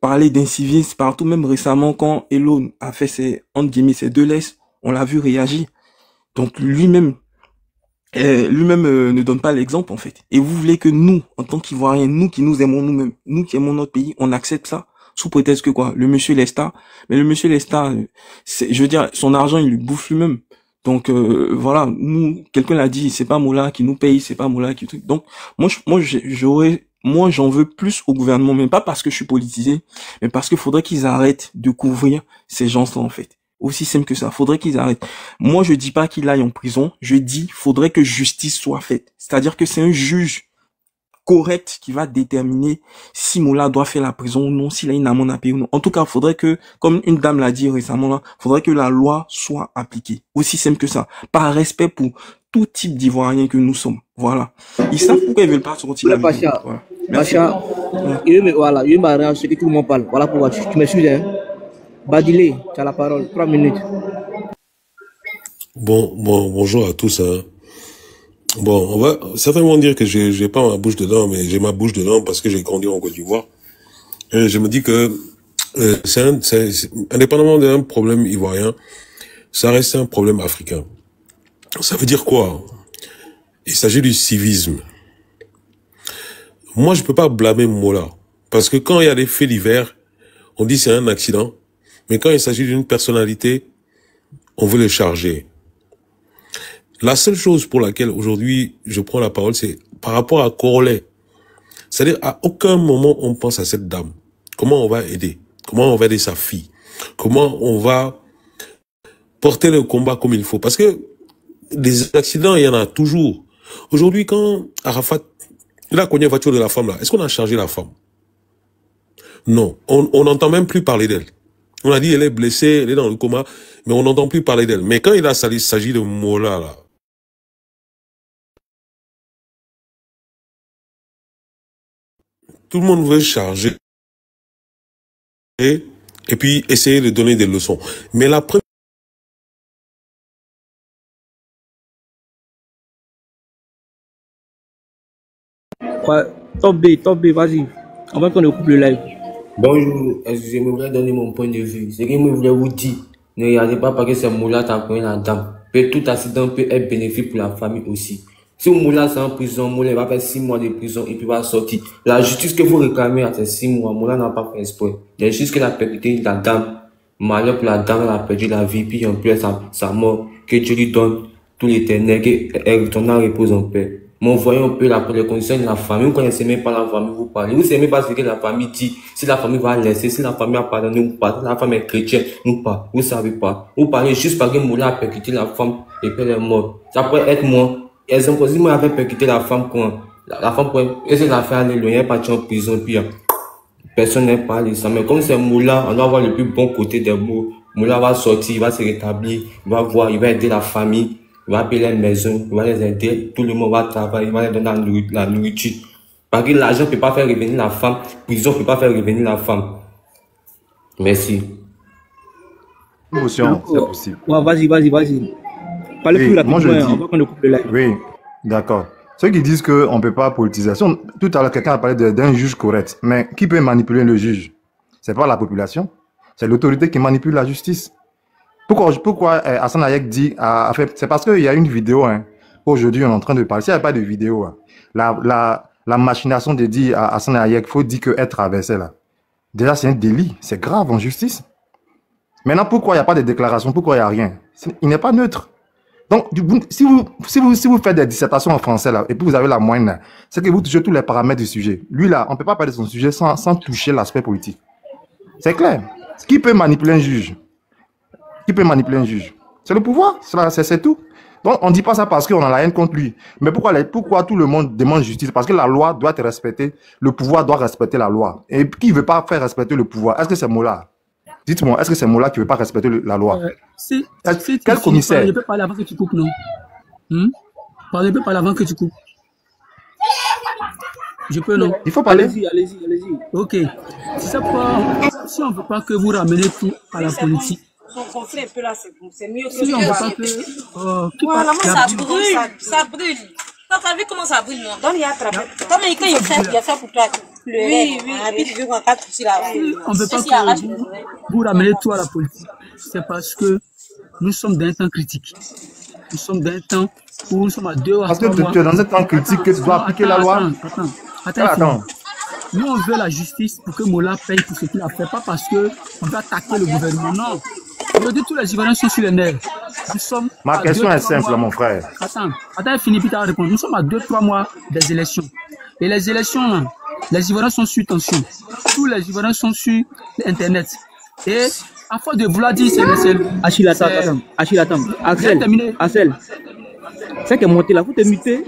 parler d'incivisme partout, même récemment quand Elon a fait ses, entre guillemets, ses deux laisses, on l'a vu réagir. Donc lui-même ne donne pas l'exemple en fait. Et vous voulez que nous, en tant qu'Ivoiriens, nous qui nous aimons nous-mêmes, nous qui aimons notre pays, on accepte ça sous prétexte que quoi, le monsieur Lesta, mais le monsieur Lesta, je veux dire, son argent il lui bouffe lui-même. Donc voilà, nous, quelqu'un l'a dit, c'est pas Moula qui nous paye, c'est pas Moula qui truc. Donc moi j'en veux plus au gouvernement, même pas parce que je suis politisé, mais parce qu'il faudrait qu'ils arrêtent de couvrir ces gens-là en fait. Aussi simple que ça, faudrait qu'ils arrêtent. Moi je dis pas qu'il aille en prison, je dis faudrait que justice soit faite. C'est-à-dire que c'est un juge correcte qui va déterminer si Moula doit faire la prison ou non, s'il a une amende à payer ou non. En tout cas, faudrait que, comme une dame l'a dit récemment là, faudrait que la loi soit appliquée. Aussi simple que ça. Par respect pour tout type d'Ivoiriens que nous sommes. Voilà. Ils savent pourquoi ils veulent pas sortir la vidéo. Voilà. Merci. Voilà, il m'a rien ce que tout le monde parle. Voilà pourquoi tu m'excuses, hein. Badilé, tu as la parole. 3 minutes. Bonjour à tous, hein. Bon, on va certainement dire que j'ai pas ma bouche dedans, mais j'ai ma bouche dedans parce que j'ai grandi en Côte d'Ivoire. Et je me dis que indépendamment d'un problème ivoirien, ça reste un problème africain. Ça veut dire quoi? Il s'agit du civisme. Moi, je peux pas blâmer Mola parce que quand il y a des faits divers, on dit c'est un accident, mais quand il s'agit d'une personnalité, on veut le charger. La seule chose pour laquelle aujourd'hui je prends la parole, c'est par rapport à Corolet. C'est-à-dire, à aucun moment on pense à cette dame. Comment on va aider? Comment on va aider sa fille? Comment on va porter le combat comme il faut? Parce que des accidents, il y en a toujours. Aujourd'hui, quand Arafat, il a cogné la voiture de la femme là, est-ce qu'on a chargé la femme? Non. On n'entend même plus parler d'elle. On a dit elle est blessée, elle est dans le coma, mais on n'entend plus parler d'elle. Mais quand il s'agit de Mola là, tout le monde veut charger et puis essayer de donner des leçons. Mais la première... Ouais, top B, vas-y. On va qu'on coupe le live. Bonjour, je voudrais donner mon point de vue. Ce que je voulais vous dire, ne regardez pas parce que c'est Moula qui a connu la dame. Tout accident peut être bénéfique pour la famille aussi. Si Moula c'est en prison, Moula va faire 6 mois de prison et puis va sortir. La justice que vous réclamez à ces 6 mois, Moula n'a pas fait exprès. Il y a juste qu'il a percuté la dame. Malheur pour la dame, elle a perdu la vie, puis en plus sa mort. Que Dieu lui donne tout l'éternel, qu'elle retourne en repose en paix. Mais voyons un peu les conditions de la famille. Vous connaissez même pas la famille, vous parlez. Vous savez même pas ce que la famille dit. Si la famille va laisser, si la famille a pardonné ou pas, si la femme est chrétienne ou pas. Vous savez pas. Vous parlez juste parce que Moula a percuté la femme et puis elle est morte. Ça pourrait être moi. Exemple, si moi avait percuté la femme, la femme pourrait, essayer de la faire aller loin, elle est partie en prison, puis personne n'est parlé ça. Mais comme c'est Moula, on doit avoir le plus bon côté des mots. Moula va sortir, il va se rétablir, il va voir, il va aider la famille. Il va appeler les maisons, il va les aider, tout le monde va travailler, il va les donner la nourriture. Parce que l'argent ne peut pas faire revenir la femme, prison ne peut pas faire revenir la femme. Merci. Émotion, c'est possible. Ouais, vas-y. Parlez plus rapidement, on va qu'on le coupe le live. Oui, d'accord. Ceux qui disent qu'on ne peut pas politiser. Tout à l'heure, quelqu'un a parlé d'un juge correct. Mais qui peut manipuler le juge? C'est pas la population. C'est l'autorité qui manipule la justice. Pourquoi Hassan Hayek dit, c'est parce qu'il y a une vidéo, hein. Aujourd'hui on est en train de parler, s'il n'y a pas de vidéo, hein, la machination de dire à Hassan Hayek, il faut dire qu'elle traversait là. Déjà c'est un délit, c'est grave en justice. Maintenant pourquoi il n'y a pas de déclaration, pourquoi il n'y a rien? Il n'est pas neutre. Donc si vous faites des dissertations en français là, et puis vous avez la moyenne, c'est que vous touchez tous les paramètres du sujet. Lui là, on ne peut pas parler de son sujet sans toucher l'aspect politique. C'est clair. Qui peut manipuler un juge? Qui peut manipuler un juge? C'est le pouvoir, c'est tout. Donc, on ne dit pas ça parce qu'on a la haine contre lui. Mais pourquoi tout le monde demande justice? Parce que la loi doit être respectée, le pouvoir doit respecter la loi. Et qui ne veut pas faire respecter le pouvoir? Est-ce que c'est Mola? Dites-moi, est-ce que c'est Mola qui ne veut pas respecter la loi? Quel commissaire? Je peux parler avant que tu coupes, non? Je peux parler avant que tu coupes. Je peux, non? Il faut parler. Allez-y. Ok. Si on ne veut pas que vous ramenez tout à la politique, un peu là, c'est mieux que si on veut pas que... Voilà, moi, ça brûle. T'as vu comment ça brûle, non? Donc, il y a attrapé. Comme quand il a fait pour toi. Oui. On ne veut pas que vous ramenez tout à la politique. C'est parce que nous sommes dans un temps critique. Nous sommes dans un temps où nous sommes à 2 à 3 mois. Parce que tu es dans un temps critique que tu dois appliquer la loi. Attends. Nous, on veut la justice pour que Mola paye pour ce qu'il a fait, pas parce qu'on veut attaquer le gouvernement, non. Aujourd'hui, tous les Ivoiriens sont sur les nerfs. Ma question est simple, mon frère. Attends, finis, puis tu vas répondre. Nous sommes à 2-3 mois des élections. Et les élections, là, les Ivoiriens sont sur tension. Tous les Ivoiriens sont sur Internet. Et à force de vouloir dire c'est Achille, attends. Axel. C'est que monter là, faut te muter.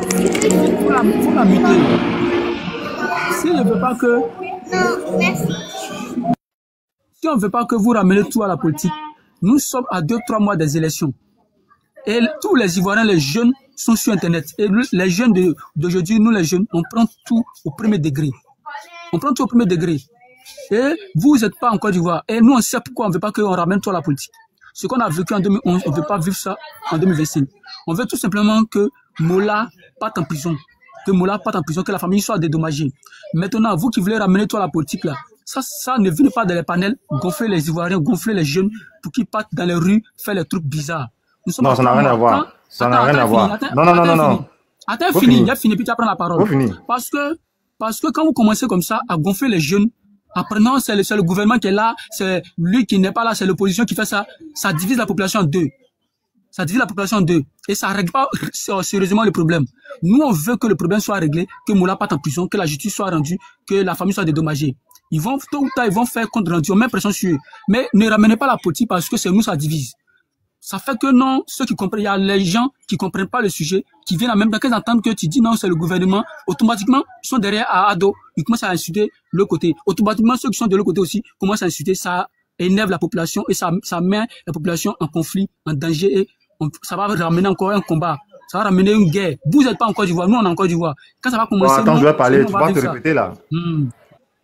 Faut la muter. Si on ne veut pas que... Non, merci. Si on ne veut pas que vous ramenez tout à la politique, nous sommes à 2-3 mois des élections. Et tous les Ivoiriens, les jeunes, sont sur Internet. Et les jeunes d'aujourd'hui, nous les jeunes, on prend tout au premier degré. On prend tout au premier degré. Et vous n'êtes pas en Côte d'Ivoire. Et nous, on sait pourquoi on ne veut pas qu'on ramène tout à la politique. Ce qu'on a vécu en 2011, on ne veut pas vivre ça en 2025. On veut tout simplement que Mola parte en prison. Que Mola parte en prison, que la famille soit dédommagée. Maintenant, vous qui voulez ramener tout à la politique, là, ça ne venez pas dans les panels, gonfler les Ivoiriens, gonfler les jeunes pour qu'ils partent dans les rues, faire les trucs bizarres. Non, ça n'a rien à voir. Ça n'a rien à voir. Non. Attends, fini. Il a fini, puis tu apprends la parole. Parce que quand vous commencez comme ça à gonfler les jeunes, apprenant c'est le gouvernement qui est là, c'est lui qui n'est pas là, c'est l'opposition qui fait ça, ça divise la population en deux. Ça divise la population en deux. Et ça ne règle pas sérieusement le problème. Nous, on veut que le problème soit réglé, que Moula parte en prison, que la justice soit rendue, que la famille soit dédommagée. Ils vont, tôt ou tard, ils vont faire compte rendu, on met pression sur eux. Mais ne ramenez pas la politique parce que c'est nous, ça divise. Ça fait que non, ceux qui comprennent, il y a les gens qui comprennent pas le sujet, qui viennent en même temps qu'ils entendent que tu dis non, c'est le gouvernement, automatiquement, ils sont derrière à ado, ils commencent à insulter le côté. Automatiquement, ceux qui sont de l'autre côté aussi commencent à insulter, ça énerve la population et ça met la population en conflit, en danger et ça va ramener encore un combat. Ça va ramener une guerre. Vous n'êtes pas en Côte d'Ivoire, nous on est en Côte d'Ivoire. Quand ça va commencer... Bon, attends, je vais parler, tu vas te répéter là.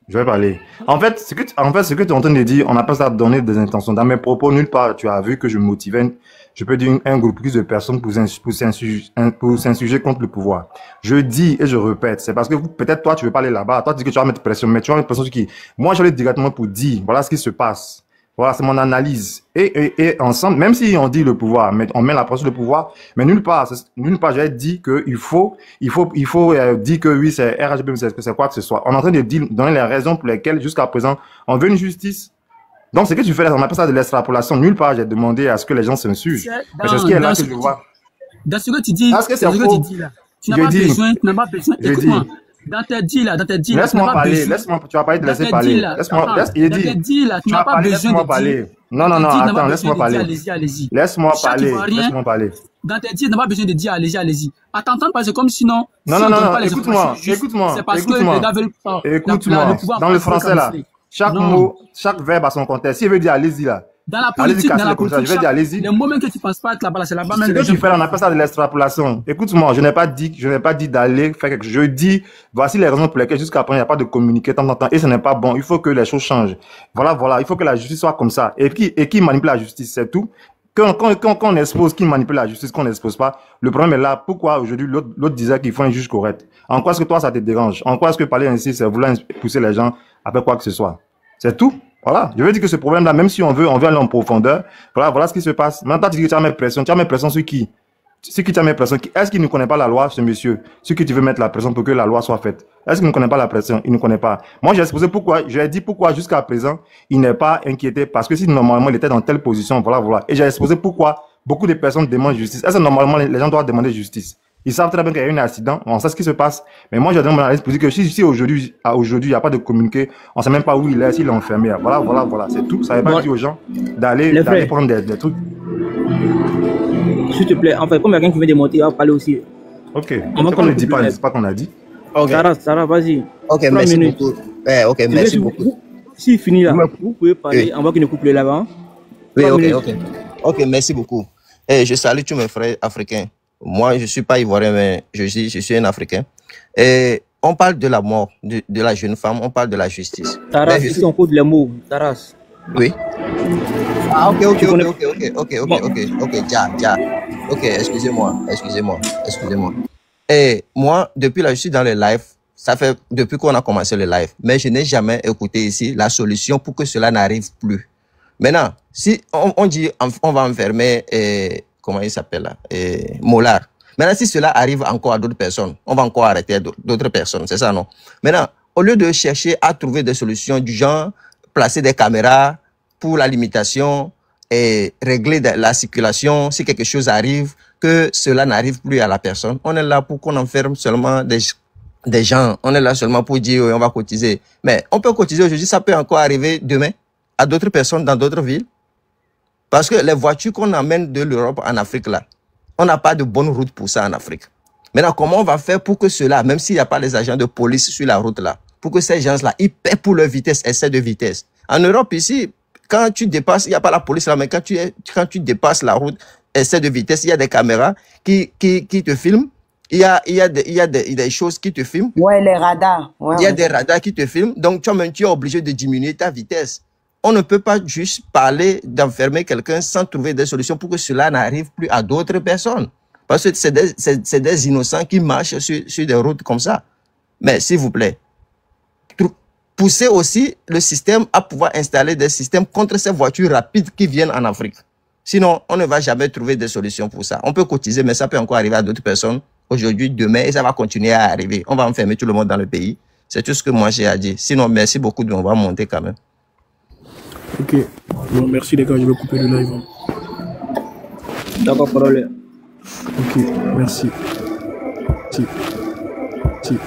Je vais parler. En fait, ce que tu es en train de dire, on n'a pas ça donner des intentions. Dans mes propos, nulle part, tu as vu que je motivais, je peux dire, un groupe de personnes pour s'insurger contre le pouvoir. Je dis et je répète, c'est parce que peut-être toi, tu veux parler là-bas, toi, tu dis que tu vas mettre pression, mais tu vas mettre pression sur qui? Moi, je vais directement pour dire, voilà ce qui se passe. Voilà, c'est mon analyse. Et ensemble, même si on dit le pouvoir, mais on met la pression sur le pouvoir, mais nulle part, j'ai dit que il faut dire que oui, c'est RHB, c'est quoi que ce soit. On est en train de donner les raisons pour lesquelles, jusqu'à présent, on veut une justice. Donc, ce que tu fais là, on appelle ça de l'extrapolation. Nulle part, j'ai demandé à ce que les gens s'insurgent. Mais c'est ce qui est là que je vois. Dans ce que tu dis, tu n'as pas besoin, écoute-moi. Dans tes deals là, laisse-moi parler, tu vas pas te laisser parler. Laisse-moi, tu n'as pas besoin de parler. Non, attends, laisse-moi parler. Allez-y. Laisse-moi parler. Dans tes deals, tu n'as pas besoin de dire allez-y. À t'entendre parce que comme sinon. Non, écoute-moi. C'est parce que les gars veulent pas. Écoute-moi. Dans le français là, chaque mot, chaque verbe a son contexte. S'il veut dire allez-y là. Dans la politique, je vais dire allez-y. Le moment que tu penses pas être là-bas, c'est là-bas même. Ce que tu fais là, on appelle ça de l'extrapolation. Écoute-moi, je n'ai pas dit d'aller faire quelque chose. Je dis, voici les raisons pour lesquelles jusqu'à présent, il n'y a pas de communiqué de temps en temps. Et ce n'est pas bon. Il faut que les choses changent. Voilà. Il faut que la justice soit comme ça. Et qui manipule la justice, c'est tout. Quand on expose qui manipule la justice, qu'on n'expose pas, le problème est là. Pourquoi aujourd'hui l'autre disait qu'il faut un juge correct? En quoi est-ce que toi, ça te dérange? En quoi est-ce que parler ainsi, c'est vouloir pousser les gens à faire quoi que ce soit? C'est tout. Voilà, je veux dire que ce problème-là, même si on veut aller en profondeur, voilà ce qui se passe. Maintenant, tu dis que tu as mis pression sur qui? Sur qui tu as mis pression? Est-ce qu'il ne connaît pas la loi, ce monsieur? Sur qui tu veux mettre la pression pour que la loi soit faite? Est-ce qu'il ne connaît pas la pression? Il ne connaît pas. Moi, j'ai exposé pourquoi, j'ai dit pourquoi jusqu'à présent, il n'est pas inquiété, parce que si normalement il était dans telle position, voilà. Et j'ai exposé pourquoi beaucoup de personnes demandent justice. Est-ce que normalement les gens doivent demander justice? Ils savent très bien qu'il y a eu un accident, on sait ce qui se passe. Mais moi, j'ai donné mon analyse pour dire que si aujourd'hui, il n'y a pas de communiqué, on ne sait même pas où il est, s'il est enfermé. Voilà, c'est tout. Ça ne veut pas dire aux gens d'aller prendre des trucs. S'il te plaît, en fait, comme il y a quelqu'un qui veut démonter, il va parler aussi. Ok. On ne dit pas, c'est pas qu'on a dit. Okay. Sarah, vas-y. Ok, merci beaucoup. Ok, merci beaucoup. S'il finit là, vous pouvez parler avant qu'il ne coupe le là-bas. Oui, ok, merci beaucoup. Je salue tous mes frères africains. Moi, je ne suis pas ivoirien, mais je suis un Africain. Et on parle de la mort de la jeune femme, on parle de la justice. Taras, ici on code les mots. Taras. Oui. Ah, ok, ja. Ok, excusez-moi. Et moi, depuis là, je suis dans le live. Ça fait depuis qu'on a commencé le live. Mais je n'ai jamais écouté ici la solution pour que cela n'arrive plus. Maintenant, si on dit on va enfermer... comment il s'appelle là, Mollard. Maintenant, si cela arrive encore à d'autres personnes, on va encore arrêter d'autres personnes, c'est ça, non? Maintenant, au lieu de chercher à trouver des solutions du genre, placer des caméras pour la limitation et régler la circulation, si quelque chose arrive, que cela n'arrive plus à la personne, on est là pour qu'on enferme seulement des gens. On est là seulement pour dire on va cotiser. Mais on peut cotiser aujourd'hui, ça peut encore arriver demain à d'autres personnes dans d'autres villes. Parce que les voitures qu'on amène de l'Europe en Afrique, là, on n'a pas de bonne route pour ça en Afrique. Maintenant, comment on va faire pour que cela, même s'il n'y a pas les agents de police sur la route là, pour que ces gens-là, ils paient pour leur vitesse, excès de vitesse. En Europe, ici, quand tu dépasses, il n'y a pas la police là, mais quand tu dépasses la route, excès de vitesse, il y a des caméras qui te filment. Il y a des choses qui te filment. Ouais, les radars. Ouais, il y a des radars qui te filment. Donc, toi-même, tu es obligé de diminuer ta vitesse. On ne peut pas juste parler d'enfermer quelqu'un sans trouver des solutions pour que cela n'arrive plus à d'autres personnes. Parce que c'est des innocents qui marchent sur des routes comme ça. Mais s'il vous plaît, poussez aussi le système à pouvoir installer des systèmes contre ces voitures rapides qui viennent en Afrique. Sinon, on ne va jamais trouver des solutions pour ça. On peut cotiser, mais ça peut encore arriver à d'autres personnes aujourd'hui, demain, et ça va continuer à arriver. On va enfermer tout le monde dans le pays. C'est tout ce que moi j'ai à dire. Sinon, merci beaucoup, on va monter quand même. Ok. Bon, merci les gars, je vais couper le live. D'accord, parole. Ok, merci. Si.